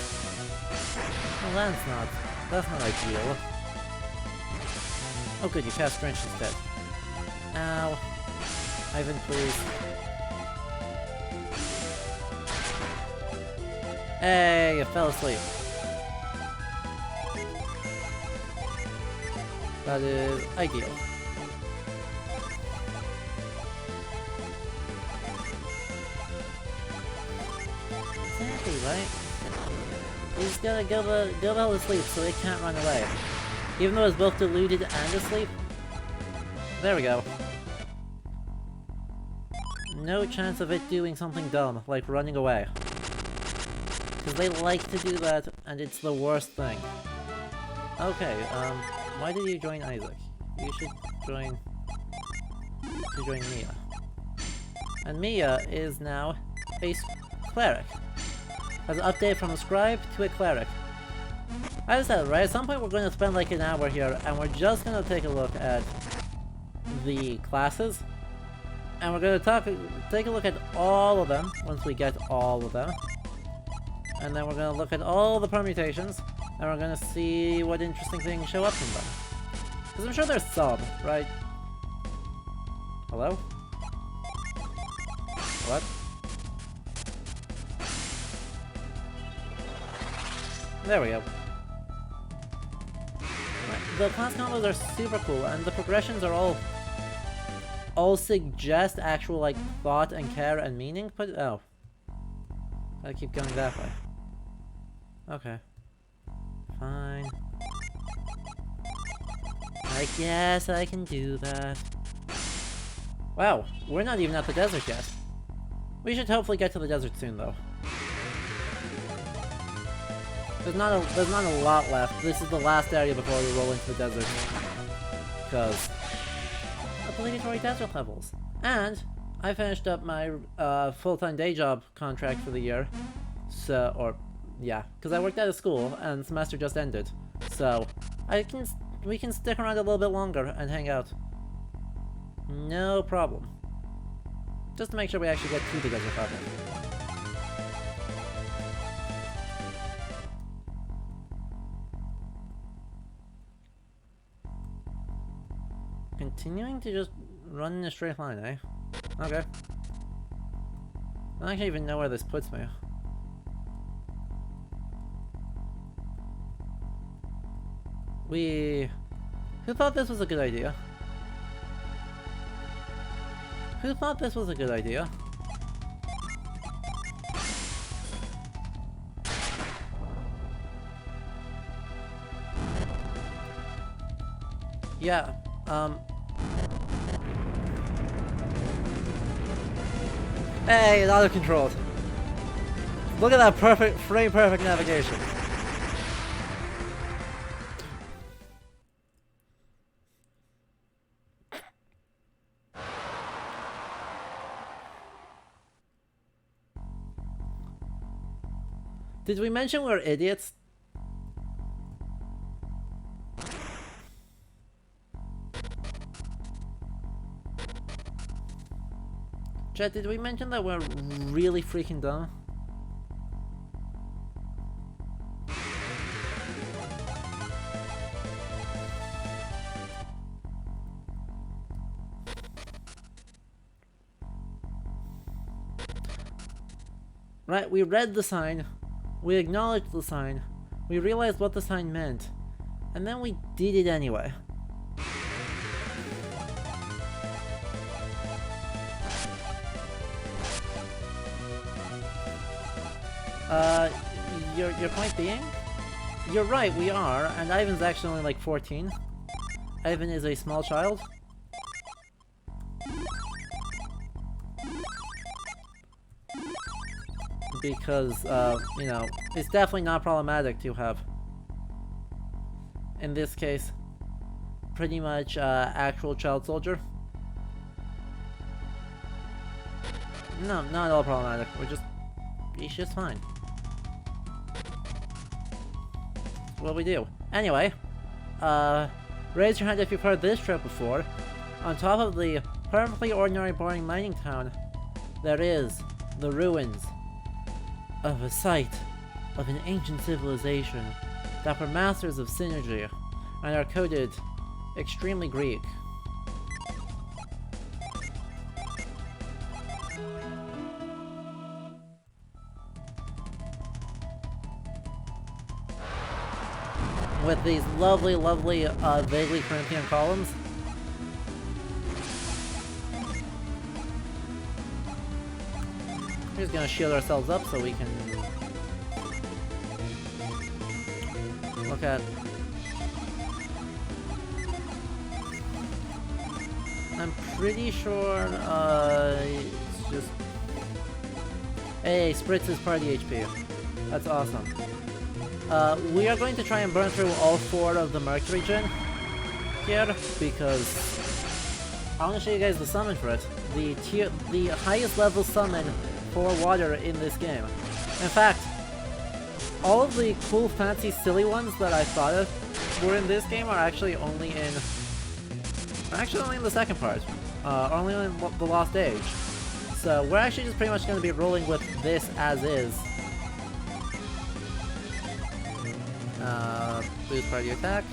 Well, that's not ideal. Oh good, you passed Drench instead. Ow. Ivan, please. Hey, you fell asleep. That is ideal. Exactly, right? You just gotta go the hell to sleep so they can't run away. Even though it's both deluded and asleep. There we go. No chance of it doing something dumb, like running away. Because they like to do that, and it's the worst thing. Okay, why did you join Isaac? You should join Mia. And Mia is now a cleric. Has an update from a scribe to a cleric. I said, right, at some point we're going to spend like an hour here, and we're just going to take a look at the classes. And we're going to take a look at all of them, once we get all of them. And then we're going to look at all the permutations, and we're going to see what interesting things show up from them. Because I'm sure there's some, right? Hello? What? There we go. The class combos are super cool, and the progressions are all suggest actual, like, thought and care and meaning, but oh. Gotta keep going that way. Okay. Fine. I guess I can do that. Wow, we're not even at the desert yet. We should hopefully get to the desert soon, though. There's not a lot left. This is the last area before we roll into the desert. Because obligatory desert levels. And I finished up my full-time day job contract for the year. So, or yeah, because I worked at a school and the semester just ended. So we can stick around a little bit longer and hang out. No problem. Just to make sure we actually get to the desert properly. Continuing to just run in a straight line, eh? Okay. I don't actually even know where this puts me. Who thought this was a good idea? Who thought this was a good idea? Yeah, Hey, it's auto-controlled. Look at that perfect, frame-perfect navigation. Did we mention we're idiots? Jet, did we mention that we're really freaking dumb? Right, we read the sign, we acknowledged the sign, we realized what the sign meant, and then we did it anyway. Your point being? You're right, we are, and Ivan's actually only like 14. Ivan is a small child. Because, you know, it's definitely not problematic to have, in this case, pretty much, actual child soldier. No, not at all problematic. He's just fine. What we do. Anyway, raise your hand if you've heard this trip before. On top of the perfectly ordinary boring mining town, there is the ruins of a site of an ancient civilization that were masters of synergy and are coded extremely Greek. With these lovely, lovely, vaguely Corinthian columns. We're just gonna shield ourselves up so we can look at. I'm pretty sure, it's just. Hey, Spritz is part of the HP. That's awesome. We are going to try and burn through all 4 of the Mercury Gen here, because I want to show you guys the summon for it. The highest level summon for water in this game. In fact, all of the cool, fancy, silly ones that I thought of were in this game are actually only in the second part, only in the Lost Age. So we're actually just pretty much going to be rolling with this as is. Boost party attack.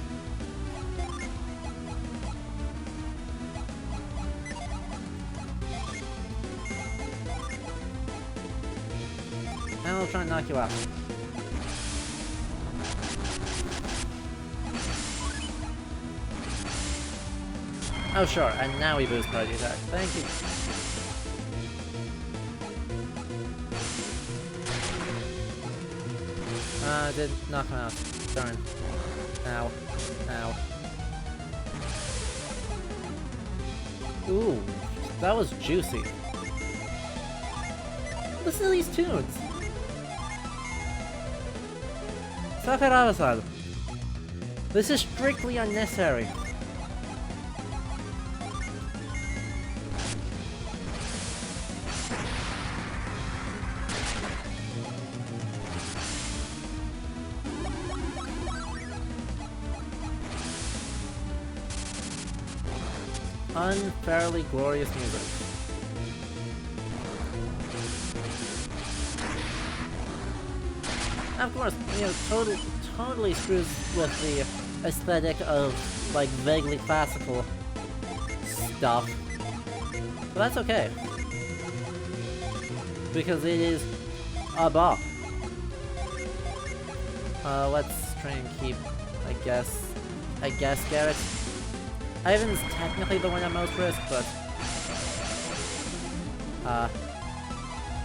And we'll try and knock you out. Oh sure, and now we boost party attack. Thank you. Did knock him out. Darn. Ow. Ow. Ooh, that was juicy. Listen to these tunes! Sakuraba-san. This is strictly unnecessary. Unfairly glorious music. And of course, you know, totally screws with the aesthetic of, like, vaguely classical stuff. But that's okay. Because it is a bop. Let's try and keep, I guess Garrett. Ivan's technically the one at most risk, but...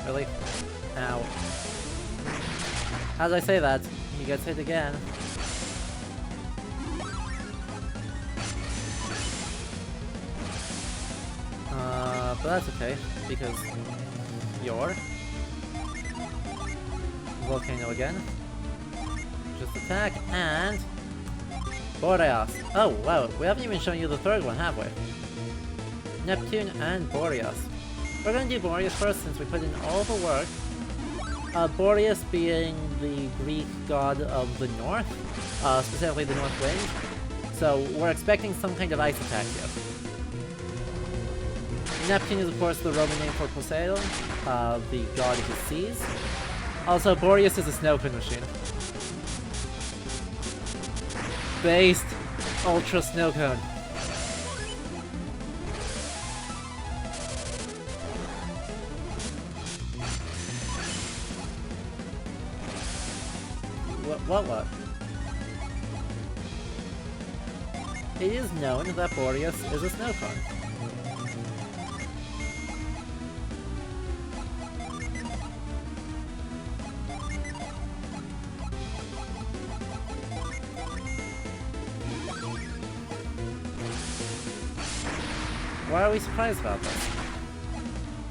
really? Ow. As I say that, he gets hit again. But that's okay, because... you're... Volcano again. Just attack, and... Boreas. Oh, wow, we haven't even shown you the third one, have we? Neptune and Boreas. We're gonna do Boreas first since we put in all the work. Boreas being the Greek god of the north, specifically the north wind. So we're expecting some kind of ice attack here. Neptune is of course the Roman name for Poseidon, the god of the seas. Also, Boreas is a snow cone machine. Based Ultra Snow Cone. What? It is known that Boreas is a snow cone. Why are we surprised about this?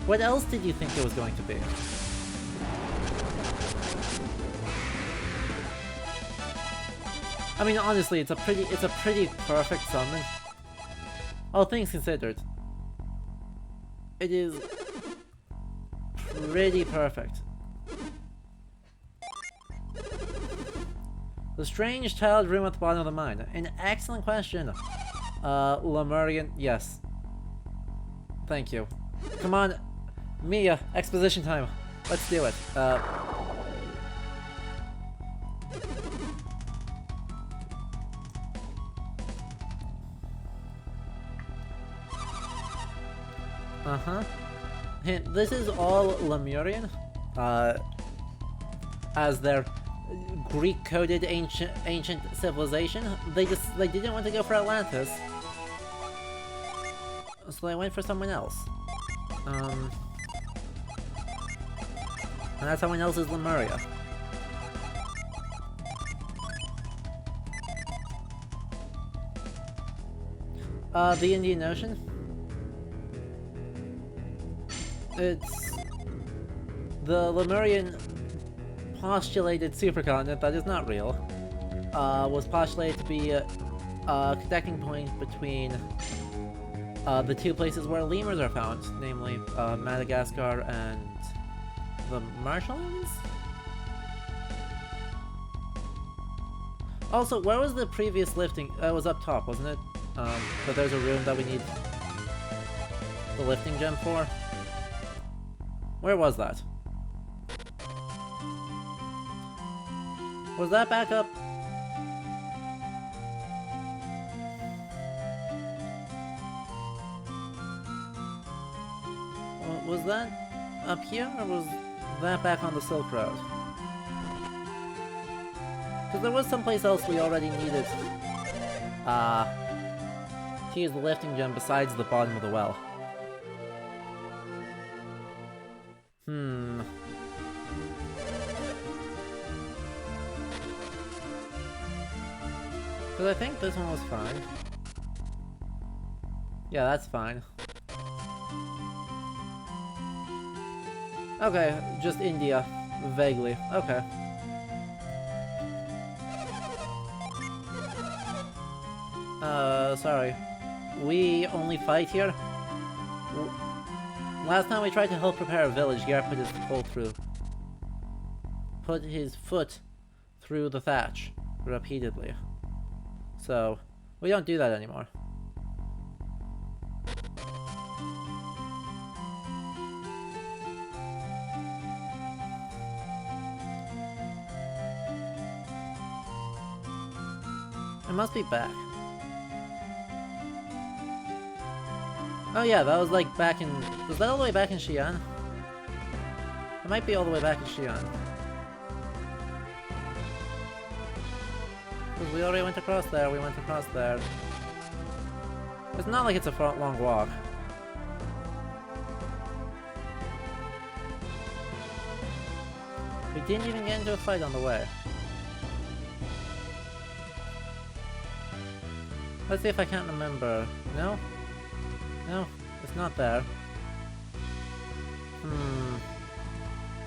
What else did you think it was going to be? I mean, honestly, it's a pretty perfect summon. All things considered, it is pretty perfect. The strange tiled room at the bottom of the mine. An excellent question. Lemurian, yes. Thank you. Come on, Mia, exposition time. Let's do it. Hint, this is all Lemurian, as their Greek-coded ancient civilization. They didn't want to go for Atlantis, so they went for someone else. And that someone else is Lemuria. The Indian Ocean. It's the Lemurian postulated supercontinent that is not real. Was postulated to be a connecting point between the two places where lemurs are found, namely Madagascar and the Marshlands? Also, where was the previous lifting? It was up top, wasn't it? But there's a room that we need the lifting gem for. Where was that? Was that back up? Was that up here, or was that back on the Silk Road? Because there was someplace else we already needed to use the lifting gem besides the bottom of the well. Because I think this one was fine. Yeah, that's fine. Okay, just India. Vaguely. Okay. Sorry. We only fight here? Last time we tried to help prepare a village, Garrett put his foot through the thatch repeatedly. So, we don't do that anymore. I must be back. Oh yeah, that was like back in... Was that all the way back in Xi'an? It might be all the way back in Xi'an. Because we already went across there, we went across there. It's not like it's a long walk. We didn't even get into a fight on the way. Let's see if I can't remember. No? No, it's not there.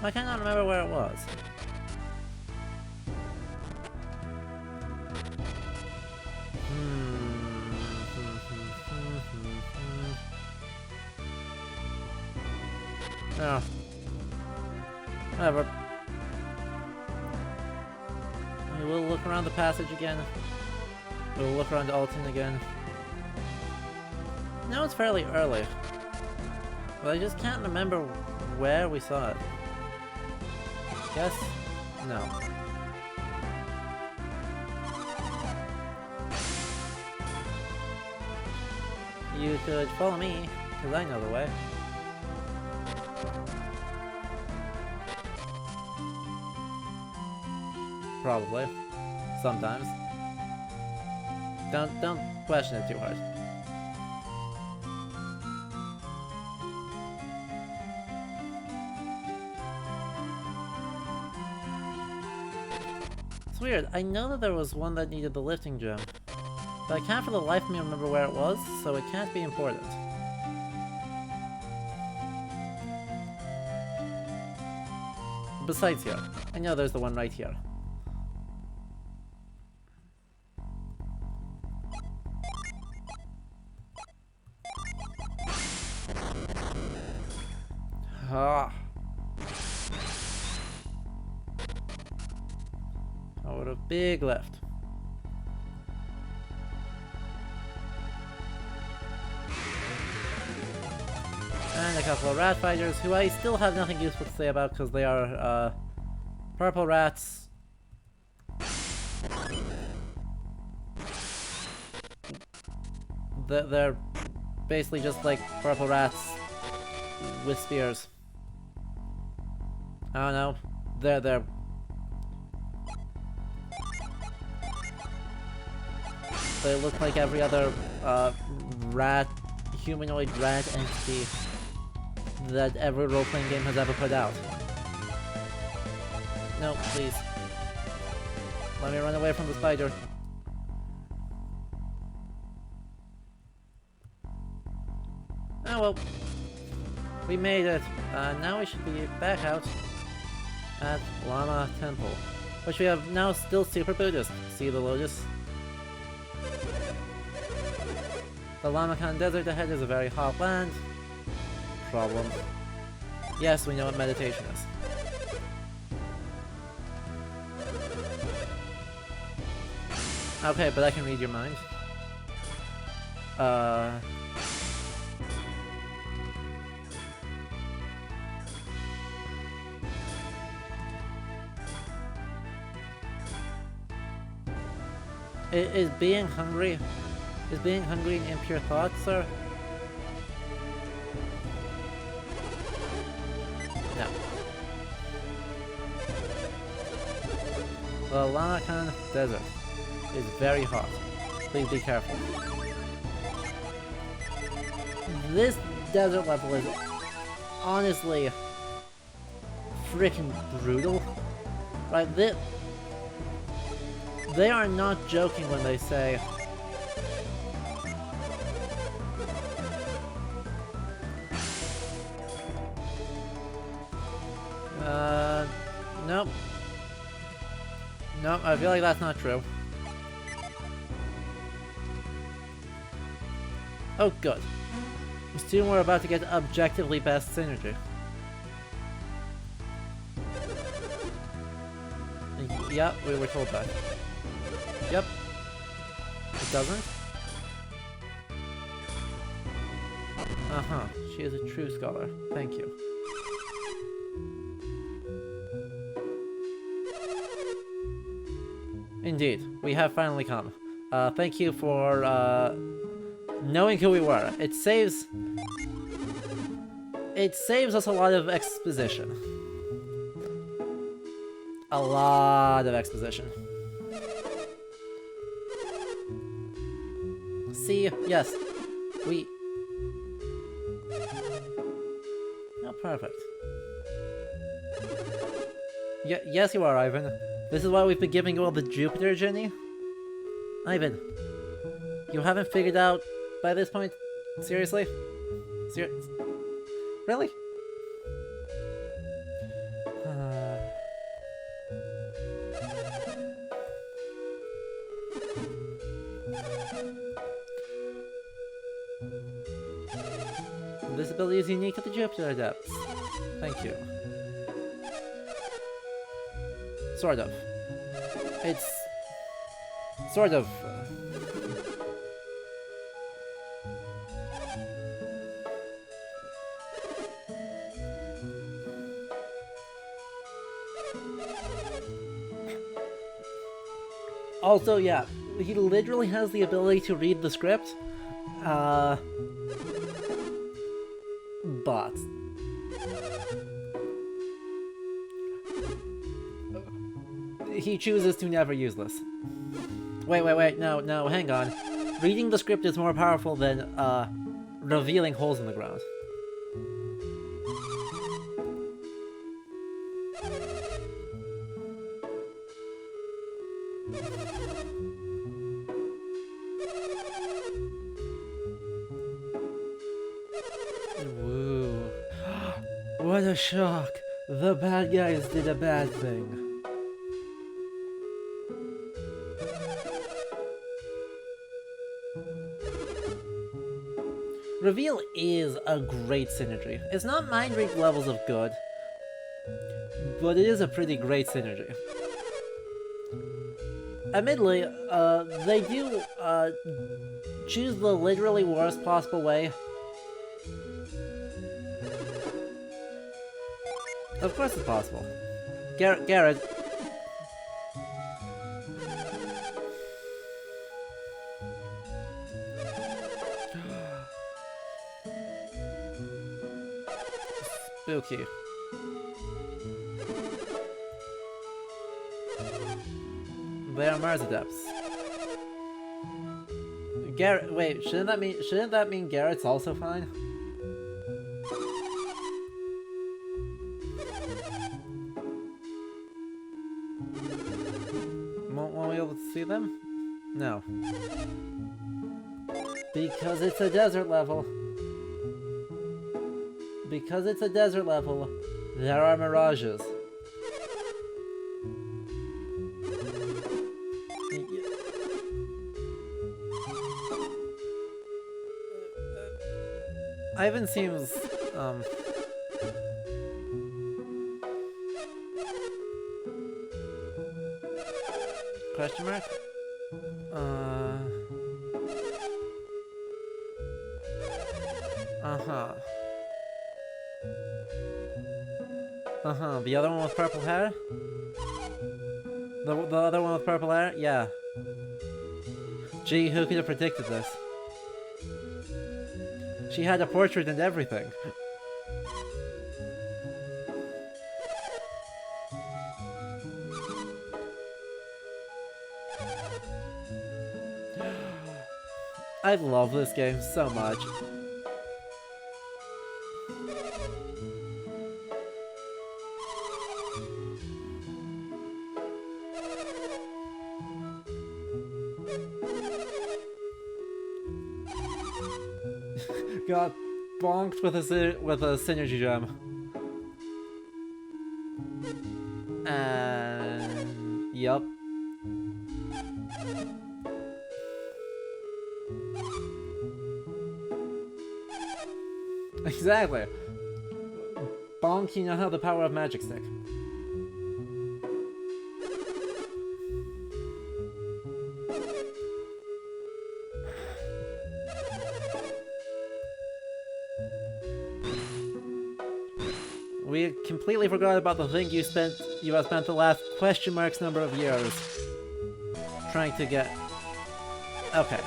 I cannot remember where it was. No. Whatever. We will look around the passage again. We'll look around Alton again. Now it's fairly early. But I just can't remember where we saw it. Yes? No. You could follow me, because I know the way. Probably. Sometimes. Don't question it too hard. It's weird, I know that there was one that needed the lifting gem, but I can't for the life of me remember where it was, so it can't be important. Besides here, I know there's the one right here. Ah. I would have big left. And a couple of rat fighters who I still have nothing useful to say about because they are purple rats. They're basically just like purple rats with spears. I don't know. They're they look like every other humanoid rat entity that every role-playing game has ever put out. No, please. Let me run away from the spider. Oh well. We made it. Now we should be back out at Llama Temple, which we have now still super Buddhist. See the lotus? The Lamakan Desert ahead is a very hot land. Problem. Yes, we know what meditation is. Okay, but I can read your mind. Is being hungry an impure thought, sir? No. The Lamakan Desert is very hot. Please be careful. This desert level is honestly freaking brutal. Right, they are not joking when they say nope. Nope, I feel like that's not true. Oh, good. Soon we're about to get objectively best synergy. Yep, we were told that. Yep. It doesn't? Uh-huh. She is a true scholar. Thank you. Indeed, we have finally come. Thank you for, knowing who we were. It saves us a lot of exposition. A lot of exposition. See, yes, we... Oh, perfect. Yes, you are, Ivan. This is why we've been giving you all the Jupiter journey? Ivan, you haven't figured out by this point? Seriously? Really? This ability is unique to the Jupiter Adepts. Thank you. Sort of. It's... sort of... Also, yeah, he literally has the ability to read the script. But he chooses to never use this. Wait, no, hang on. Reading the script is more powerful than, revealing holes in the ground. Woo. What a shock! The bad guys did a bad thing. Reveal is a great synergy. It's not mind read levels of good, but it is a pretty great synergy. Admittedly, they do, choose the literally worst possible way. Of course it's possible. Garrett. Spooky. They are Mars adepts. Garrett, wait, shouldn't that mean Garrett's also fine? Won't we be able to see them? No. Because it's a desert level. Because it's a desert level, there are mirages. Ivan seems, question mark? The other one with purple hair? The other one with purple hair? Yeah. Gee, who could have predicted this? She had a portrait and everything. I love this game so much. Got bonked with a synergy gem. And yup. Exactly. Bonk, you know how the power of magic stick. We completely forgot about the thing you have spent the last question marks number of years trying to get. Okay.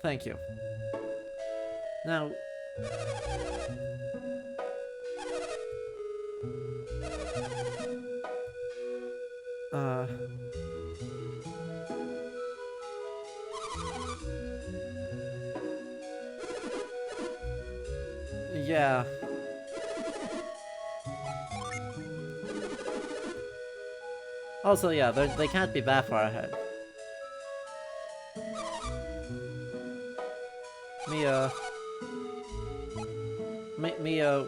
Thank you. Now. Yeah. Also, yeah, they can't be that far ahead. Mia,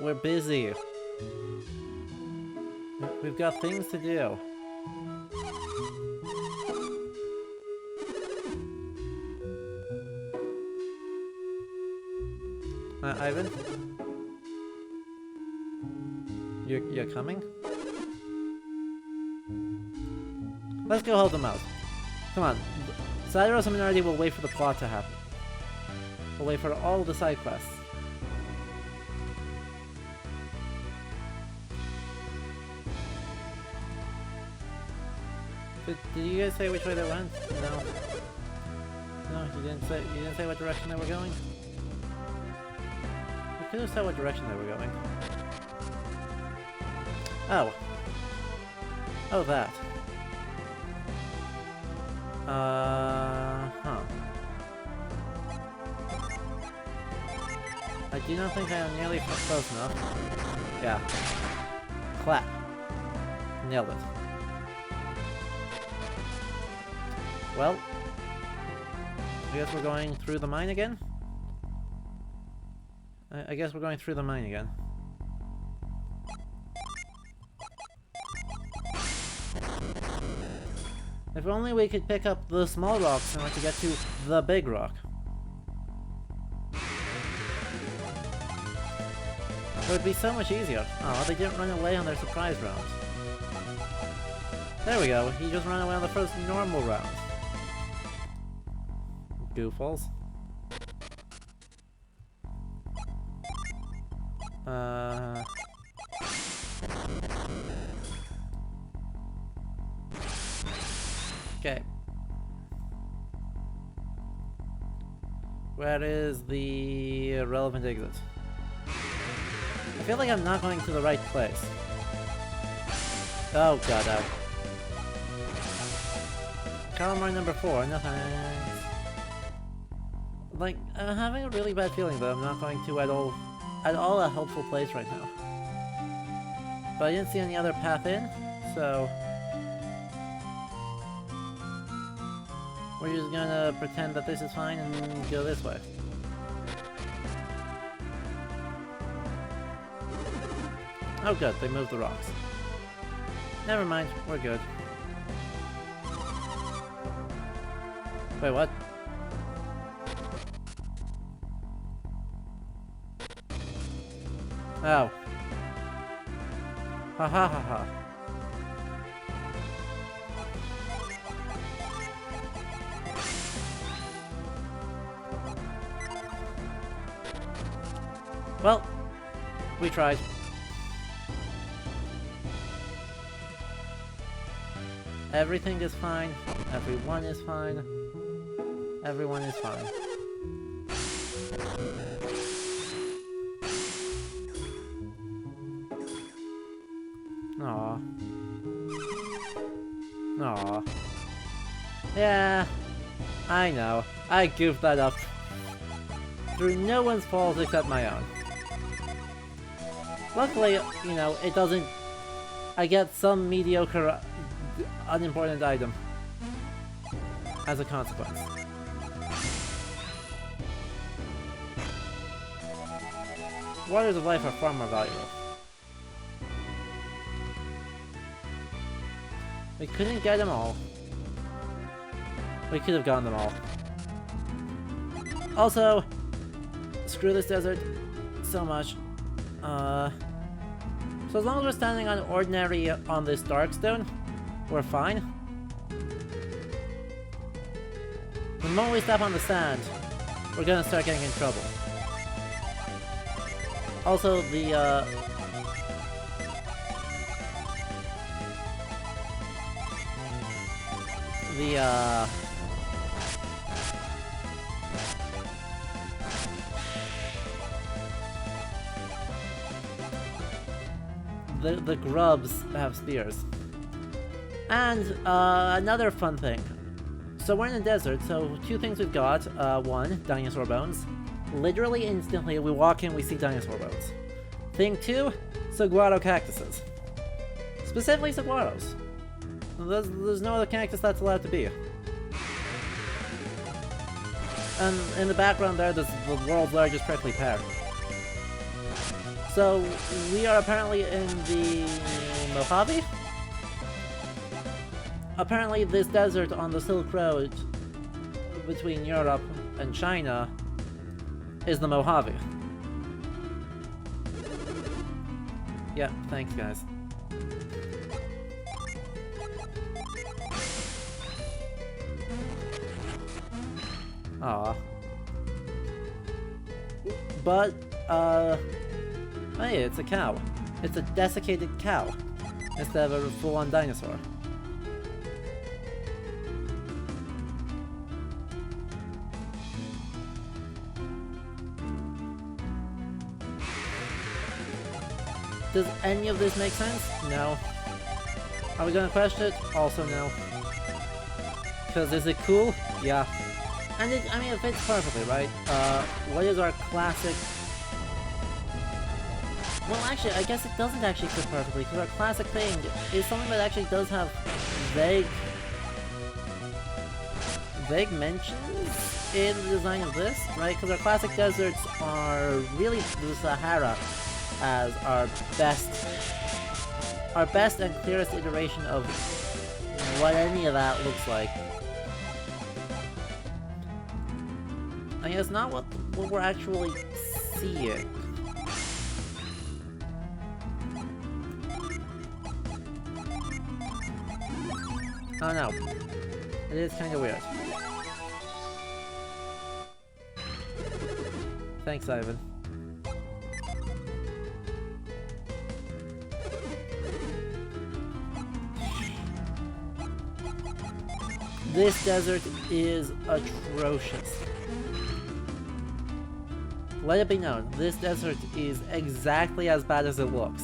we're busy. We've got things to do. Ivan? You're coming? Let's go hold them out. Come on. Cyros and Minority will wait for the plot to happen. We'll wait for all the side quests. Did you guys say which way they went? No. No, you didn't say what direction they were going? We could have said what direction they were going. Oh. Oh, that. Huh. I do not think I am nearly close enough. Yeah. Clap. Nailed it. Well, I guess we're going through the mine again? I guess we're going through the mine again. If only we could pick up the small rocks in order to get to the big rock. It would be so much easier. Oh, they didn't run away on their surprise round. There we go, he just ran away on the first normal round. Goofballs. Okay. Where is the relevant exit? I feel like I'm not going to the right place. Oh god, oh. Calamari number 4, no thanks. Like, I'm having a really bad feeling that I'm not going to at all a helpful place right now. But I didn't see any other path in, so... we're just gonna pretend that this is fine and go this way. Oh good, they moved the rocks. Never mind, we're good. Wait, what? Oh. Ha ha ha ha. Well, we tried. Everything is fine. Everyone is fine. Everyone is fine. Aww. Aww. Yeah, I know. I goofed that up. Through no one's fault except my own. Luckily, you know, it doesn't... I get some mediocre, unimportant item as a consequence. Waters of life are far more valuable. We couldn't get them all. We could have gotten them all. Also, screw this desert so much. So as long as we're standing on ordinary on this dark stone, we're fine. The moment we step on the sand, we're gonna start getting in trouble. Also, the grubs have spears. And another fun thing. So we're in the desert, so two things we've got. One, dinosaur bones. Literally instantly, we walk in, we see dinosaur bones. Thing two, saguaro cactuses. Specifically saguaros. There's no other cactus that's allowed to be. And in the background there's the world's largest prickly pear. So, we are apparently in the Mojave? Apparently this desert on the Silk Road between Europe and China is the Mojave. Yeah, thanks guys. Aw. But, hey, it's a cow. It's a desiccated cow, instead of a full-on dinosaur. Does any of this make sense? No. Are we gonna question it? Also no. Because is it cool? Yeah. And it, I mean, it fits perfectly, right? What is our classic... Well, actually, I guess it doesn't actually fit perfectly, because our classic thing is something that actually does have vague mentions in the design of this, right? Because our classic deserts are really the Sahara as our best and clearest iteration of what any of that looks like. I guess not what we're actually seeing. Oh no. It is kind of weird. Thanks, Ivan. This desert is atrocious. Let it be known, this desert is exactly as bad as it looks.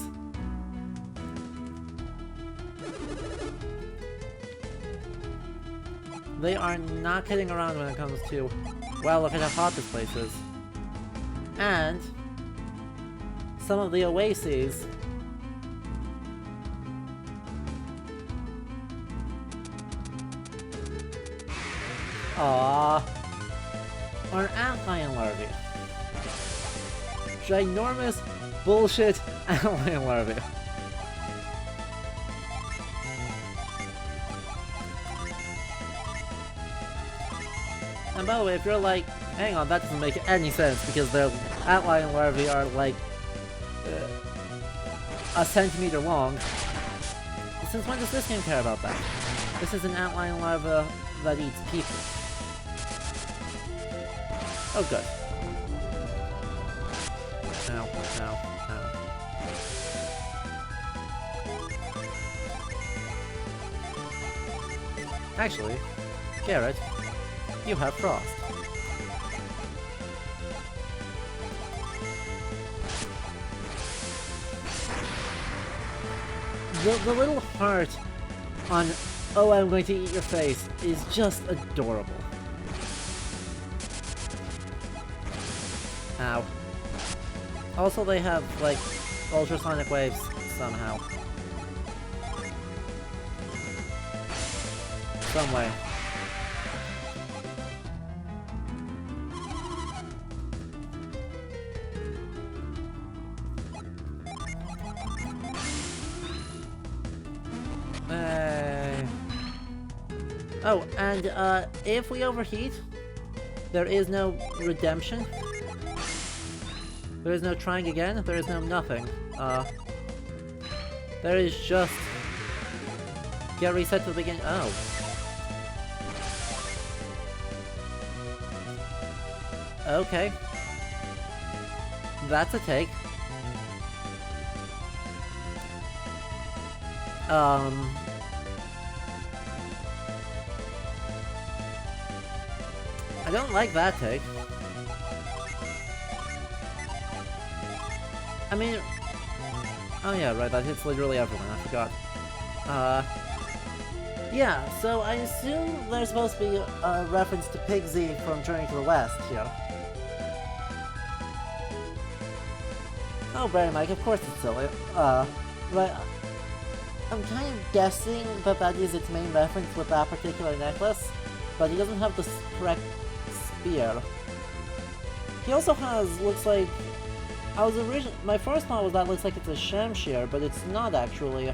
They are not kidding around when it comes to, well, look at how hot this place is. And some of the oases are antlion larvae. Ginormous bullshit antlion larvae. And by the way, if you're like, hang on, that doesn't make any sense because their antlion larvae are like a centimeter long. Since when does this game care about that? This is an antlion larva that eats people. Oh, good. Ow, ow, ow. Actually, Garrett, you have frost. The little heart on, oh, I'm going to eat your face, is just adorable. Ow. Also, they have, like, ultrasonic waves somehow. Some way. Oh, and if we overheat, there is no redemption. There is no trying again, there is no nothing. There is just... get reset to the beginning. Oh. Okay. That's a take. I don't like that take. I mean... oh yeah, right, that hits literally everyone, I forgot. Yeah, so I assume there's supposed to be a reference to Pigsy from Journey to the West here. Oh, Barry Mike, of course it's silly. But I'm kind of guessing that that is its main reference with that particular necklace, but he doesn't have the correct spear. He also has, looks like, my first thought was that looks like it's a shamshir, but it's not actually.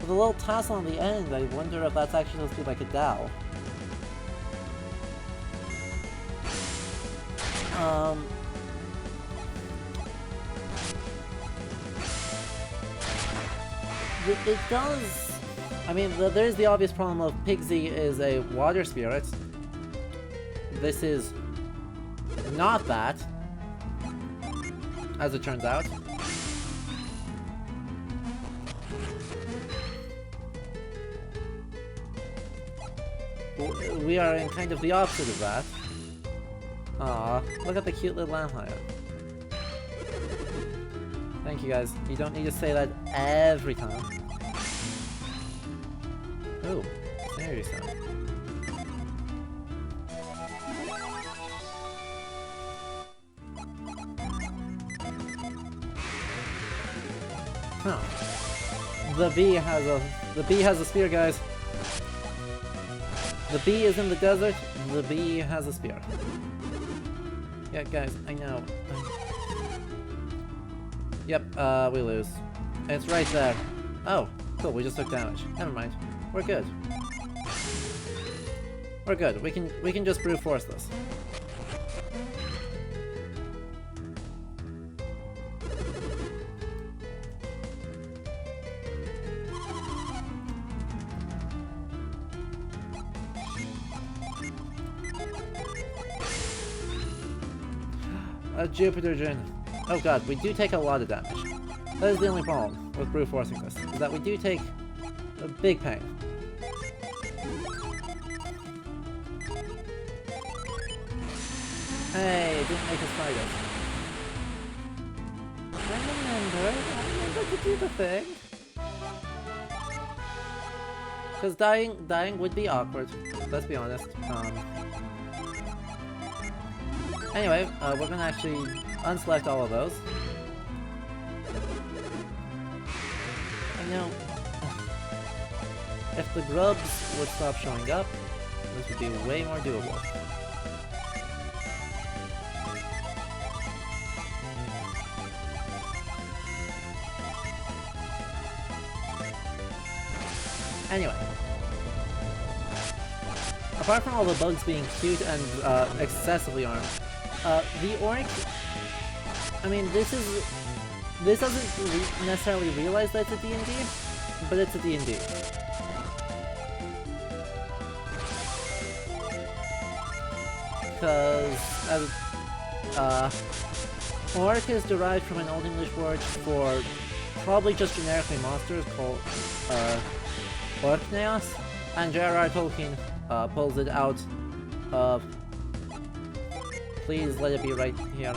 With a little tassel on the end, I wonder if that's actually supposed to be like a dowel. It does... I mean, there's the obvious problem of Pigsy is a water spirit. This is not that, as it turns out. We are in kind of the opposite of that. Aw, look at the cute little vampire. Thank you guys. You don't need to say that every time. Ooh, scenery sound. Huh. The bee has a spear, guys. The bee is in the desert. The bee has a spear. Yeah, guys, I know. Yep, we lose. It's right there. Oh, cool, we just took damage. Never mind. We're good. We're good. We can just brute force this. A Jupiter Djinn. Oh god, we do take a lot of damage. That is the only problem with brute forcing this, is that we do take a big pain. Hey, it didn't make us fight us. I remember to do the thing. Because dying would be awkward, let's be honest. Anyway, we're gonna actually unselect all of those. I know. If the grubs would stop showing up, this would be way more doable. Anyway. Apart from all the bugs being cute and excessively armed, the orc, I mean, this doesn't necessarily realize that it's a D&D, but it's a D&D. Because, orc is derived from an Old English word for probably just generically monsters called, Orkneos, and J.R.R. Tolkien, pulls it out of... Please let it be right here.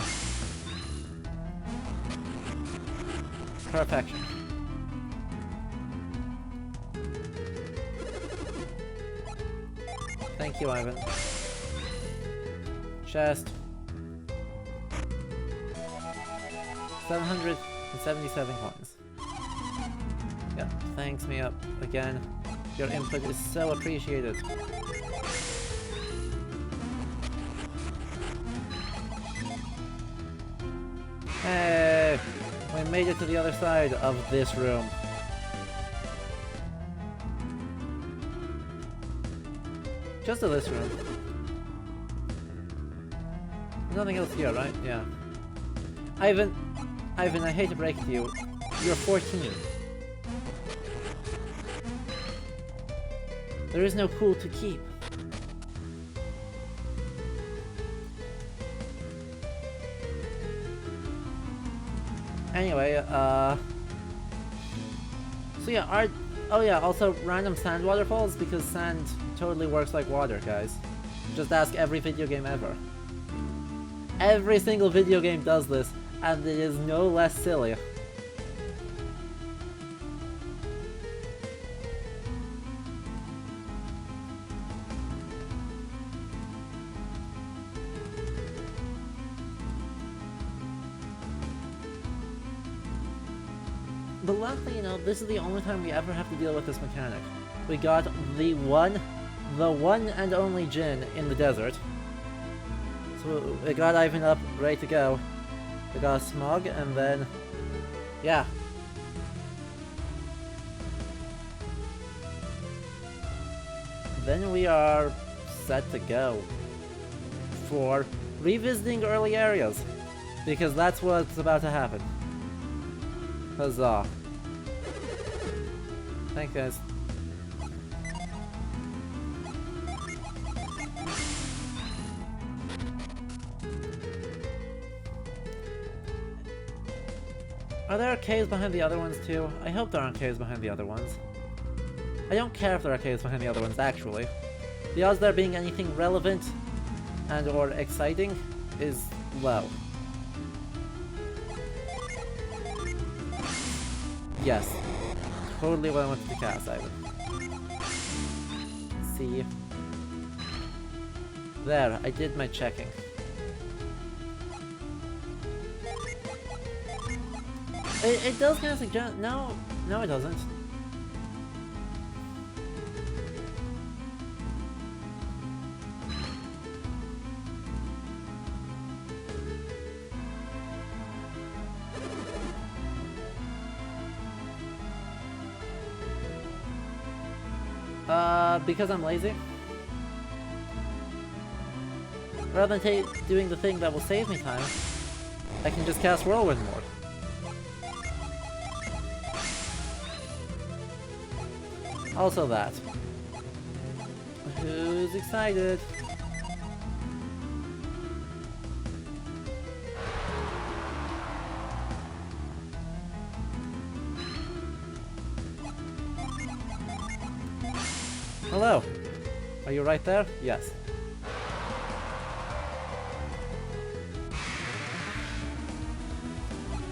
Perfection. Thank you, Ivan. Chest. 777 coins. Yeah, thanks me up again. Your input is so appreciated. Hey, we made it to the other side of this room. Just to this room. Nothing else here, right? Yeah. Ivan, I hate to break it to you. You're 14. There is no cool to keep. Anyway, so yeah, oh yeah, also random sand waterfalls, because sand totally works like water, guys. Just ask every video game ever. Every single video game does this, and it is no less silly. But luckily, you know, this is the only time we ever have to deal with this mechanic. We got the one and only Djinn in the desert. So we got Ivan up, ready to go. We got Smog, and then... yeah. Then we are set to go for revisiting early areas, because that's what's about to happen. Huzzah. Thanks, guys. Are there caves behind the other ones too? I hope there aren't caves behind the other ones. I don't care if there are caves behind the other ones, actually. The odds there being anything relevant and or exciting is low. Yes. Totally what I wanted to cast, Ivan. See. There, I did my checking. It does kind of suggest... No, it doesn't. Because I'm lazy. Rather than doing the thing that will save me time, I can just cast Whirlwind more. Also that. Who's excited? Hello. Are you right there? Yes.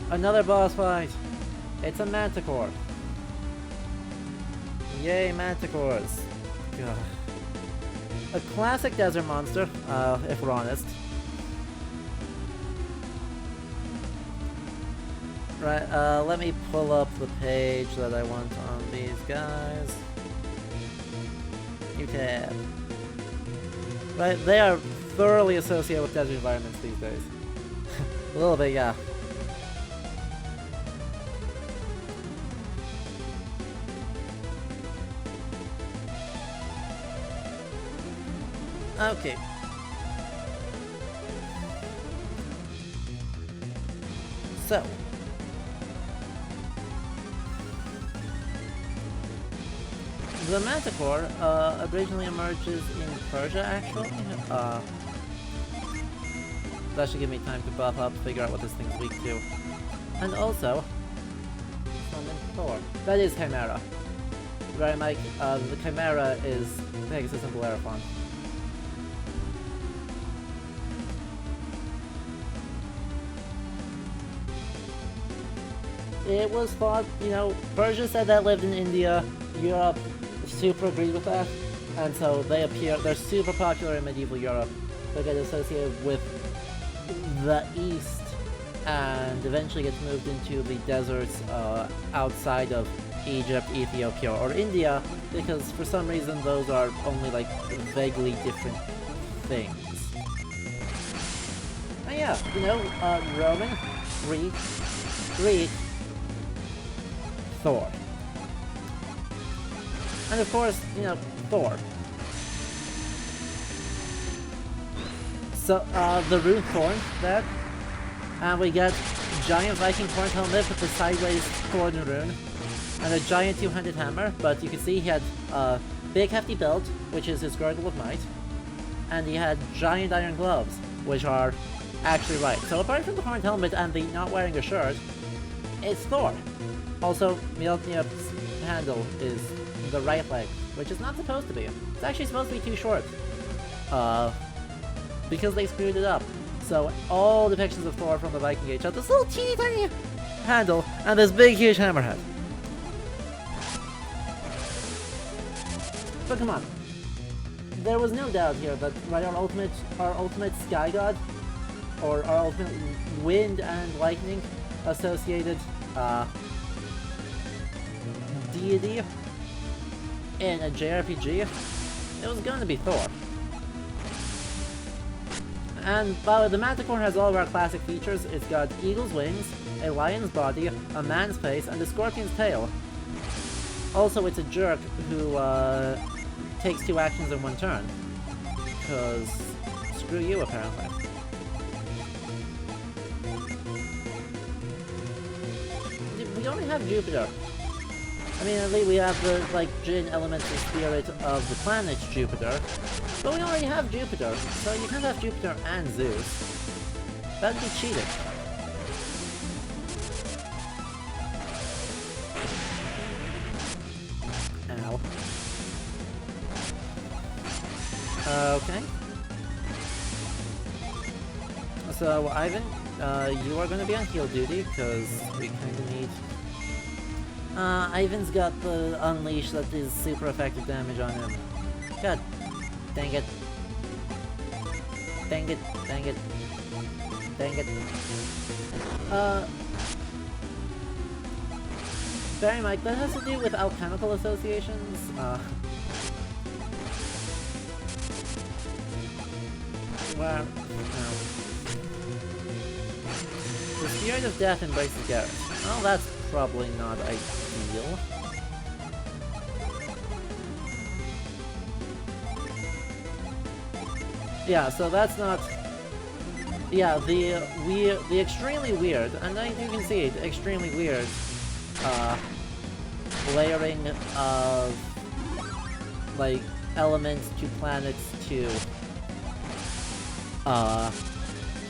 Another boss fight! It's a Manticore! Yay, Manticores! Ugh. A classic desert monster, if we're honest. Right, let me pull up the page that I want on these guys. New tab. Right, they are thoroughly associated with desert environments these days. A little bit, yeah. Okay. So. The Manticore originally emerges in Persia, actually. That should give me time to buff up, figure out what this thing's weak to. And also, summon Thor. That is Chimera. Right, Mike? The Chimera is Pegasus and Bellerophon. It was thought, you know, Persia said that lived in India, Europe super agreed with that, and so they're super popular in medieval Europe. They get associated with the East, and eventually gets moved into the deserts outside of Egypt, Ethiopia, or India, because for some reason those are only like vaguely different things. And yeah, you know, Roman, Greek, Thor. And of course, you know, Thor. So, the rune thorn there. And we get giant Viking horn helmet with the sideways sword and rune. And a giant two-handed hammer, but you can see he had a big hefty belt, which is his girdle of might. And he had giant iron gloves, which are actually right. So apart from the horned helmet and the not wearing a shirt, it's Thor. Also, Mjolnir's handle is the right leg, which is not supposed to be. It's actually supposed to be too short. Because they screwed it up. So all depictions of Thor from the Viking Age have this little teeny tiny handle and this big huge hammerhead. But come on. There was no doubt here that our ultimate sky god, or our ultimate wind and lightning associated deity in a JRPG, it was going to be Thor. And the Manticore has all of our classic features. It's got eagle's wings, a lion's body, a man's face, and a scorpion's tail. Also, it's a jerk who takes 2 actions in 1 turn. Because screw you, apparently. We only have Jupiter. I mean, at least we have the, like, Jin elemental spirit of the planet Jupiter, but we already have Jupiter, so you can't have Jupiter and Zeus. That'd be cheating. Ow. Okay. So, Ivan, you are gonna be on heal duty, because we kinda need Ivan's got the Unleash that is super effective damage on him. God dang it. Dang it, dang it. Dang it. Bear in mind, that has to do with alchemical associations. Well, no. The Spirit of Death embraces Garrett. Well, that's probably not ideal. Yeah, so that's not... Yeah, the extremely weird, and I do concede, extremely weird, layering of, like, elements to planets to,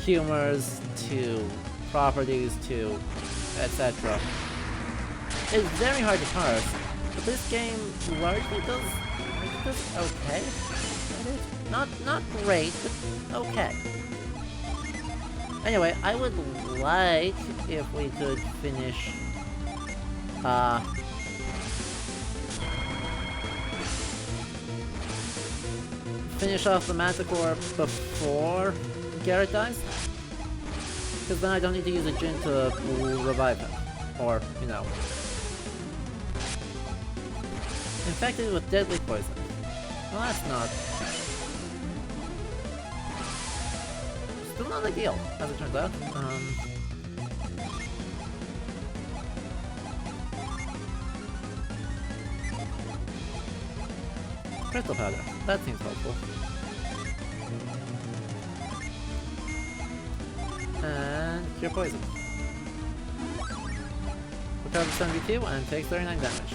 humors to properties to etc. It's very hard to parse, but this game largely does okay. Not great, but okay. Anyway, I would like if we could finish off the Manticore before Garrett dies. Because then I don't need to use a Djinn to revive him. Or, you know. Infected with deadly poison. Well, that's not... Still not ideal, as it turns out. Crystal powder. That seems helpful. And cure poison. Recovers 72 and takes 39 damage.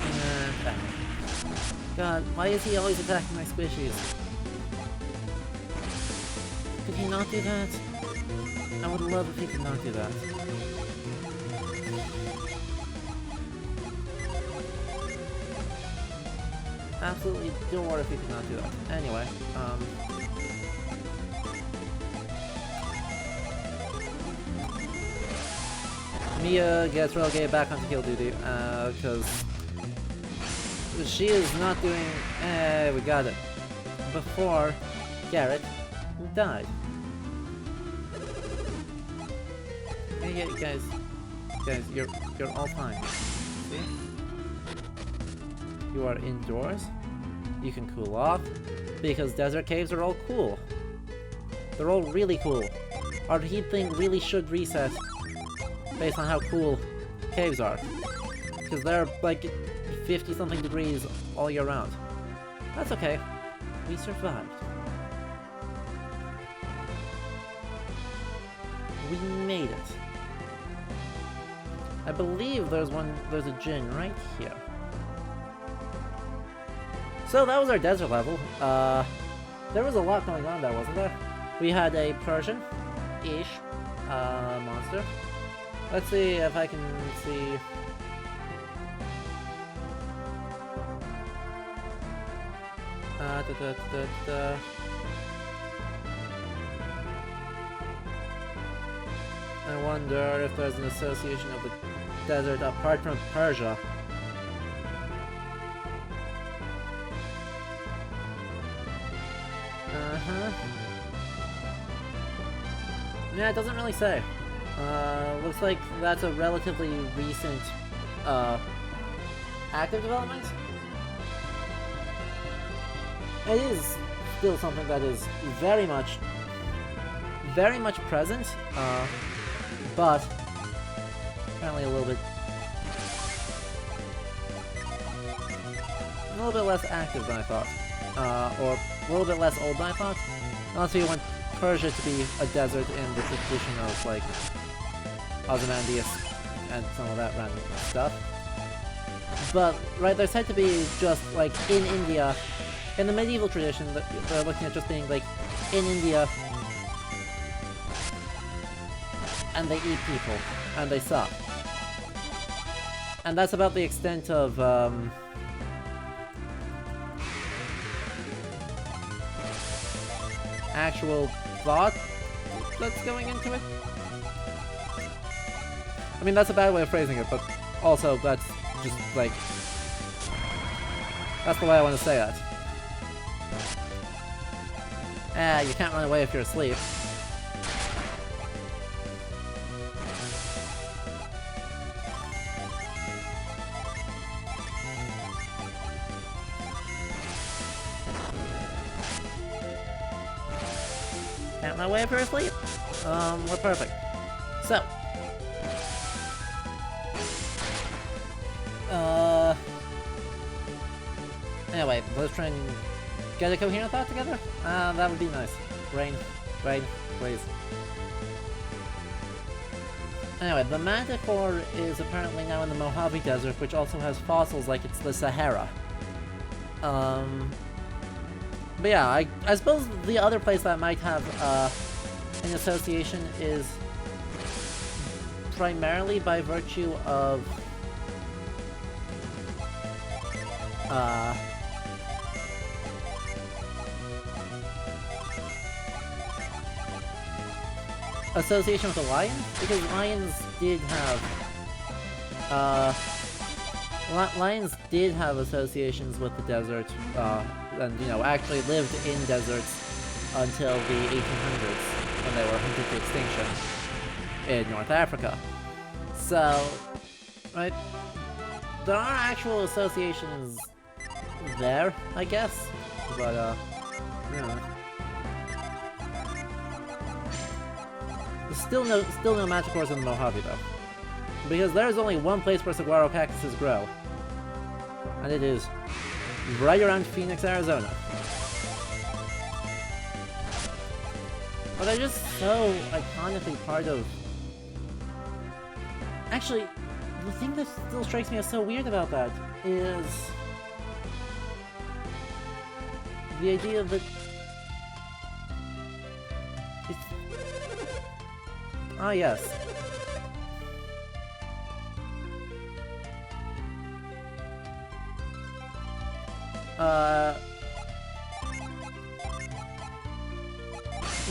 And God, why is he always attacking my squishies? Could he not do that? I would love if he could not do that. Absolutely adore if he could not do that. Anyway, Mia gets relegated back onto kill duty, because she is not doing... we got it. Before Garrett died. Hey, guys, you're all fine. See? You are indoors. You can cool off because desert caves are all cool. They're all really cool. Our heat thing really should reset based on how cool caves are, because they're like 50-something degrees all year round. That's okay. We survived. We made it. I believe there's a Djinn right here. So that was our desert level. There was a lot going on there, wasn't there? We had a Persian-ish monster. Let's see if I can see... I wonder if there's an association of the desert apart from Persia. Yeah, it doesn't really say. Looks like that's a relatively recent, active development. It is still something that is very much present, but apparently a little bit less active than I thought, or a little bit less old than I thought. Unless you want Persia to be a desert in the tradition of, like, Ozymandias and some of that random stuff. But, right, they're said to be just, like, in India. In the medieval tradition, they're looking at just being, like, in India, and they eat people, and they suck. And that's about the extent of, actual thought that's going into it. I mean, that's a bad way of phrasing it, but also that's just like... That's the way I want to say that. You can't run away if you're asleep. Can't run away if you're asleep. We're perfect. So. Anyway, let's try and get a coherent thought together? That would be nice. Brain, please. Anyway, the Manticore is apparently now in the Mojave Desert, which also has fossils like it's the Sahara. But yeah, I suppose the other place that might have an association is primarily by virtue of association with the lion, because lions did have associations with the desert, and you know, actually lived in deserts until the 1800s when they were hunted to extinction in North Africa. So, right, there are actual associations there, I guess, but yeah. Still no Manticores in the Mojave though, because there's only one place where saguaro cactuses grow, and it is right around Phoenix, Arizona. But they're just so iconically part of... Actually, the thing that still strikes me as so weird about that is the idea that it's... Ah, yes.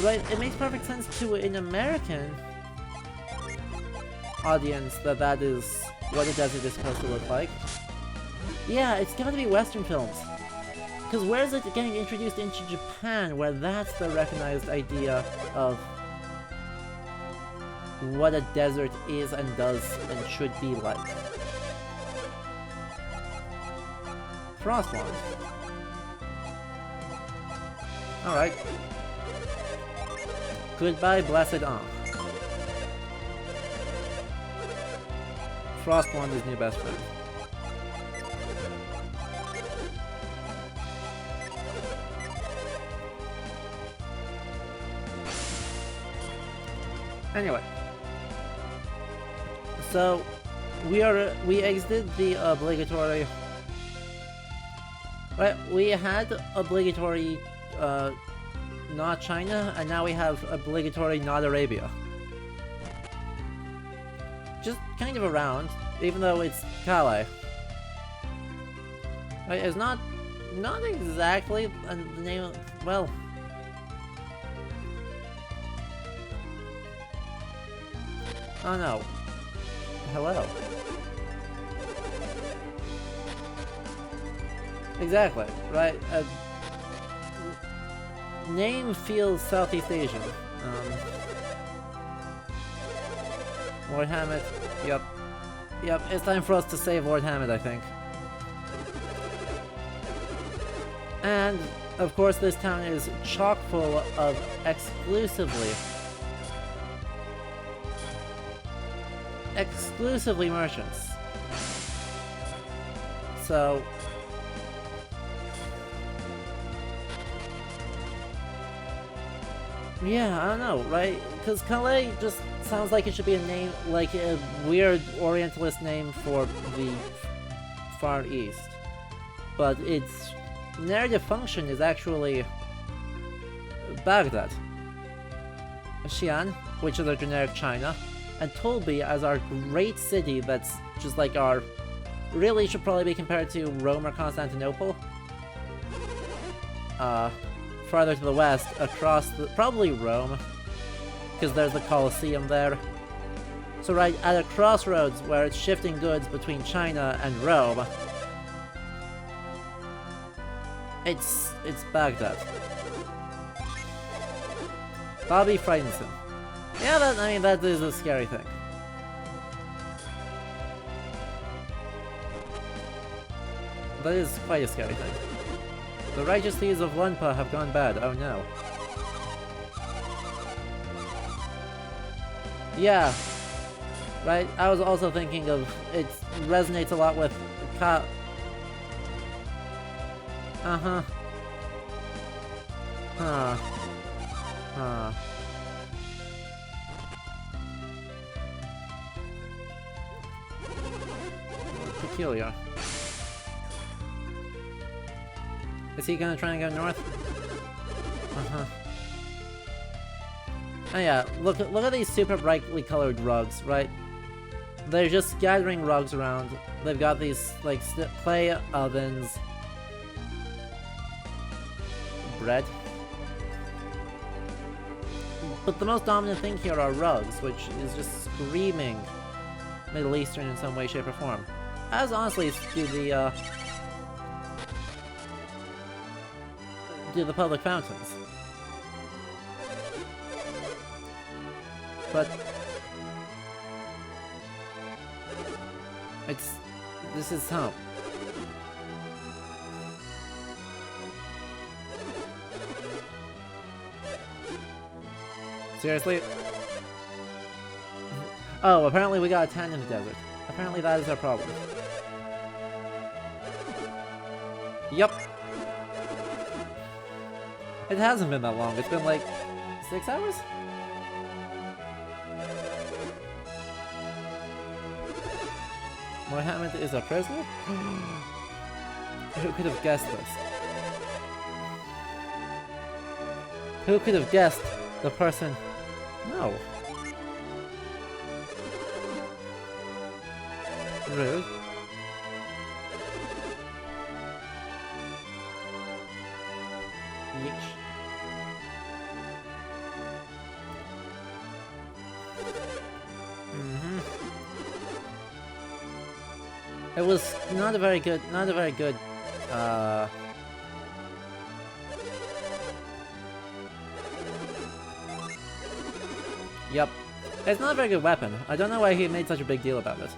Right, it makes perfect sense to an American audience that is what a desert is supposed to look like. Yeah, it's gotta be Western films. Because where is it getting introduced into Japan, where that's the recognized idea of what a desert is and does and should be like? Frostwand. Alright. Goodbye, Blessed Ankh. Frostwand is new best friend. Anyway. So, we exited the obligatory... Right, we had obligatory, not China, and now we have obligatory not Arabia. Just kind of around, even though it's Calais. Right, it's not exactly the name of... well... Oh no. Hello. Exactly, right? Name feels Southeast Asian. Lord Hammett. Yep, it's time for us to save Lord Hammett, I think. And, of course, this town is chock full of exclusively merchants. So... yeah, I don't know, right? Because Calais just sounds like it should be a name, like a weird Orientalist name for the Far East. But its narrative function is actually Baghdad, Xi'an, which is our generic China, and Tolbi as our great city that's just like our... really should probably be compared to Rome or Constantinople. farther to the west, across probably Rome, because there's the Colosseum there. So right at a crossroads where it's shifting goods between China and Rome, it's Baghdad. Bobby frightens him. Yeah, that is a scary thing. That is quite a scary thing. The righteous deeds of Lunpa have gone bad. Oh no. Yeah. Right, I was also thinking of, it resonates a lot with Uh-huh. Huh. Huh. Peculiar. Is he gonna try and go north? Uh-huh. Oh yeah, look at these super brightly colored rugs, right? They're just scattering rugs around. They've got these, like, clay ovens. Bread. But the most dominant thing here are rugs, which is just screaming Middle Eastern in some way, shape, or form. As honestly do the public fountains. But this is home. Seriously? Oh, apparently we got a tent in the desert. Apparently that is our problem. Yup. It hasn't been that long. It's been like 6 hours? Mohammed is a prisoner? Who could have guessed this? Who could have guessed the person? No. Rude. Yeesh. It was not a very good, Yep. It's not a very good weapon. I don't know why he made such a big deal about it.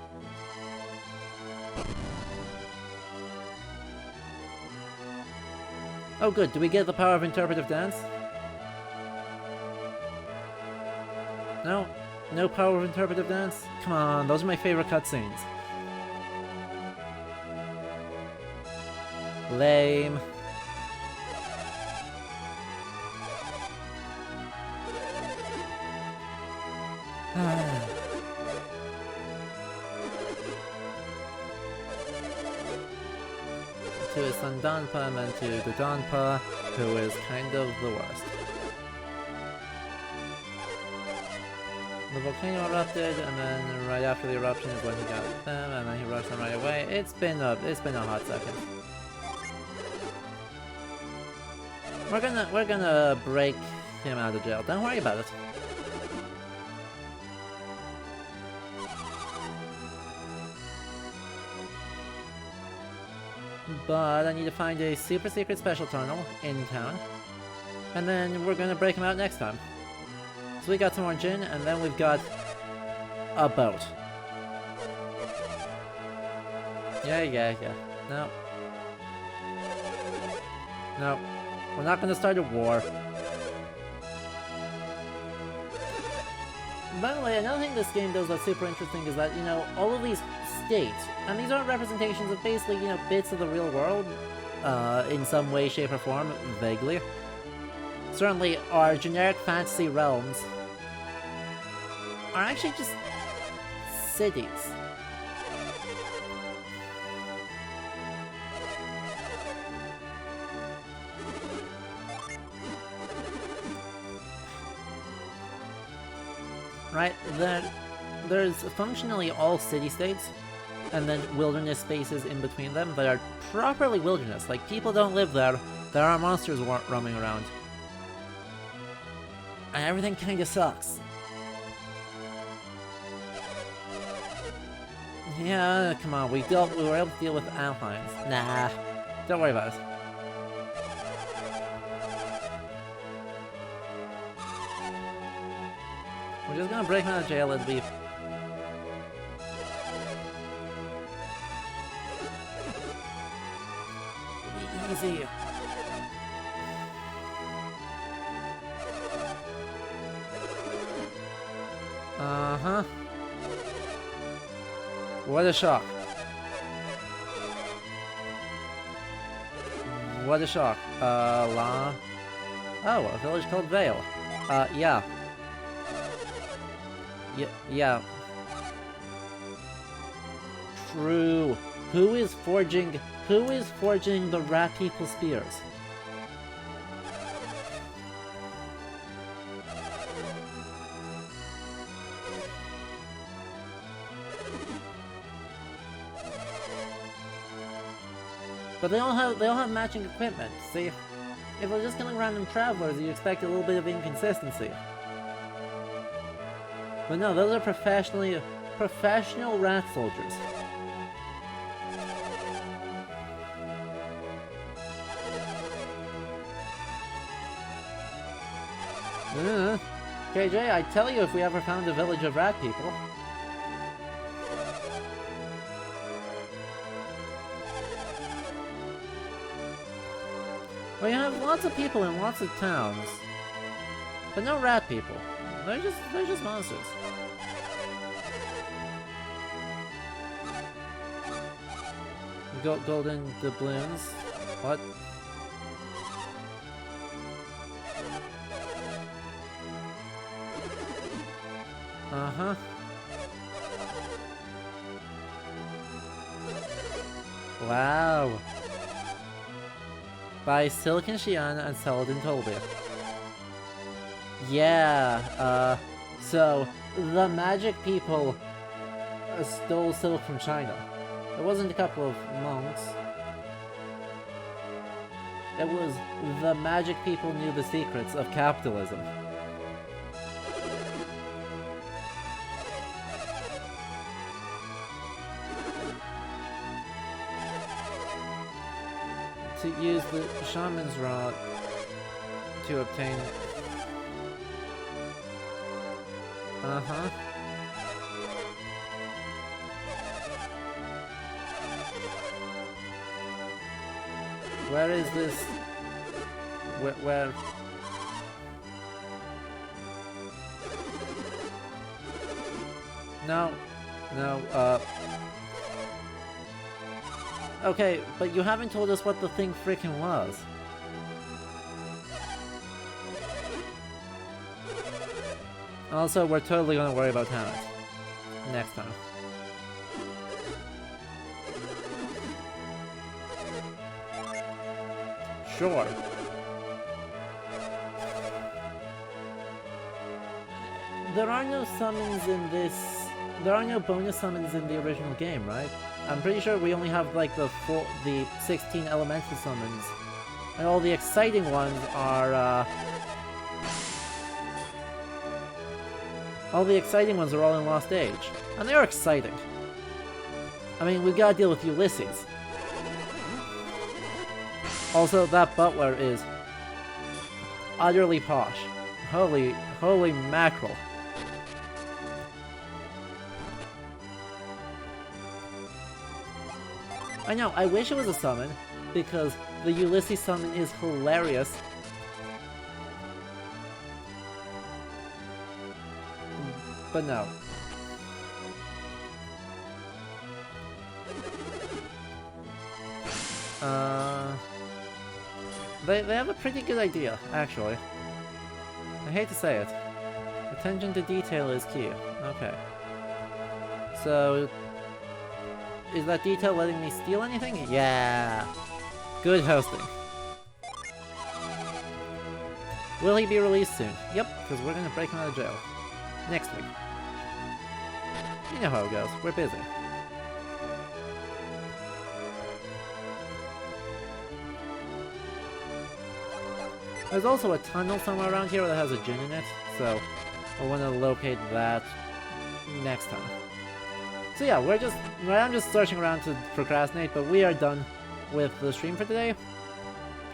Oh good, do we get the power of interpretive dance? No? No power of interpretive dance? Come on, those are my favorite cutscenes. Lame. To his son Donpa and then to the Donpa, who is kind of the worst. The volcano erupted, and then right after the eruption is when he got them, and then he rushed them right away. It's been a hot second. We're gonna break him out of jail. Don't worry about it. But I need to find a super secret special tunnel in town, and then we're gonna break him out next time. So we got some more gin, and then we've got a boat. Yeah. No. No. We're not gonna start a war. By the way, another thing this game does that's super interesting is that, you know, all of these states, and these aren't representations of basically, you know, bits of the real world, in some way, shape, or form, vaguely. Certainly, our generic fantasy realms are actually just cities. Right? There's functionally all city-states, and then wilderness spaces in between them that are properly wilderness. Like, people don't live there, there are monsters roaming around. And everything kinda sucks. Yeah, come on, we were able to deal with Alpines. Nah, don't worry about it. We're just gonna break him out of jail and leave. Easy. Uh-huh. What a shock. What a shock. Oh, a village called Vale. Yeah. Yeah. True. Who is forging the rat people spears? But they all have matching equipment. See, if we're just killing random travelers, you expect a little bit of inconsistency. But no, those are professional rat soldiers. KJ, I'd tell you if we ever found a village of rat people. Well, you have lots of people in lots of towns, but no rat people. They're just monsters. Golden doubloons. What? Uh-huh. Wow. By Silicon Shiana and Saladin Tolbia. Yeah, so the magic people stole silk from China. It wasn't a couple of monks. It was the magic people knew the secrets of capitalism. To use the shaman's rod to obtain... Uh-huh. Where is this? Where? No. Okay, but you haven't told us what the thing frickin' was. Also, we're totally gonna worry about Hammett next time. Sure. There are no summons in this... There are no bonus summons in the original game, right? I'm pretty sure we only have like the 16 elemental summons. And all the exciting ones are, all the exciting ones are all in Lost Age. And they are exciting. I mean, we've gotta deal with Ulysses. Also, that butler is utterly posh. Holy mackerel. I know, I wish it was a summon, because the Ulysses summon is hilarious. But no. They have a pretty good idea, actually. I hate to say it. Attention to detail is key. Okay. So... is that detail letting me steal anything? Yeah! Good hosting. Will he be released soon? Yep, because we're gonna break him out of jail. Next week. You know how it goes. We're busy. There's also a tunnel somewhere around here that has a gin in it, so I want to locate that next time. So yeah, I'm just searching around to procrastinate, but we are done with the stream for today.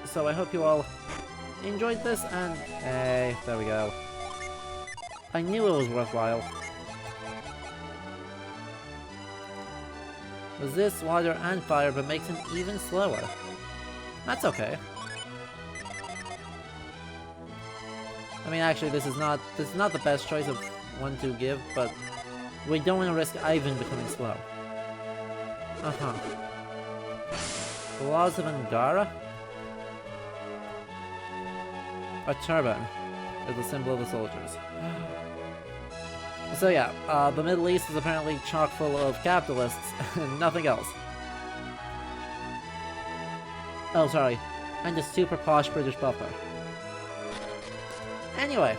So I hope you all enjoyed this, and hey, there we go. I knew it was worthwhile. Resists water and fire, but makes him even slower. That's okay. I mean, actually, this is not the best choice of one to give, but we don't want to risk Ivan becoming slow. Uh-huh. The laws of Angara? A turban is the symbol of the soldiers. So yeah, the Middle East is apparently chock full of capitalists and nothing else. Oh, sorry. And a super posh British buffer. Anyway,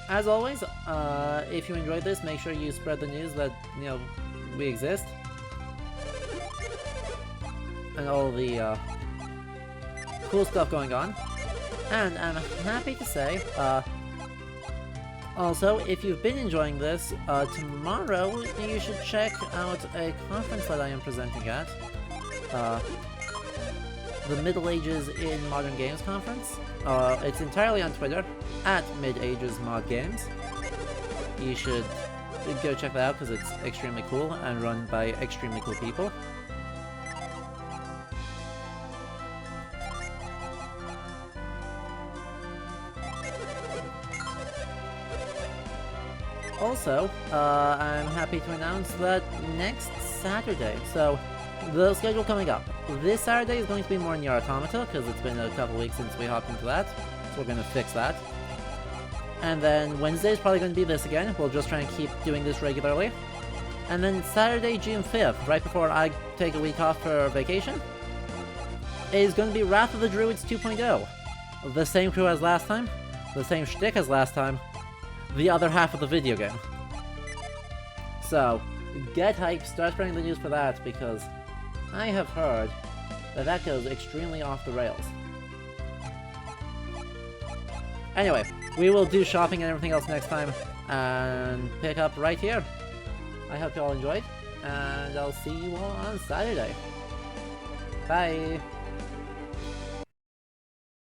as always, if you enjoyed this, make sure you spread the news that, you know, we exist. And all the cool stuff going on. And I'm happy to say, also, if you've been enjoying this, tomorrow you should check out a conference that I am presenting at. The Middle Ages in Modern Games conference. It's entirely on Twitter, at MidAgesModGames. You should go check that out because it's extremely cool and run by extremely cool people. Also, I'm happy to announce that next Saturday, so the schedule coming up. This Saturday is going to be more Nier Automata, because it's been a couple weeks since we hopped into that, so we're going to fix that. And then Wednesday is probably going to be this again, we'll just try and keep doing this regularly. And then Saturday, June 5th, right before I take a week off for vacation, is going to be Wrath of the Druids 2.0. The same crew as last time, the same shtick as last time, the other half of the video game. So, get hyped, start spreading the news for that, because I have heard that that goes extremely off the rails. Anyway, we will do shopping and everything else next time, and pick up right here. I hope you all enjoyed, and I'll see you all on Saturday. Bye!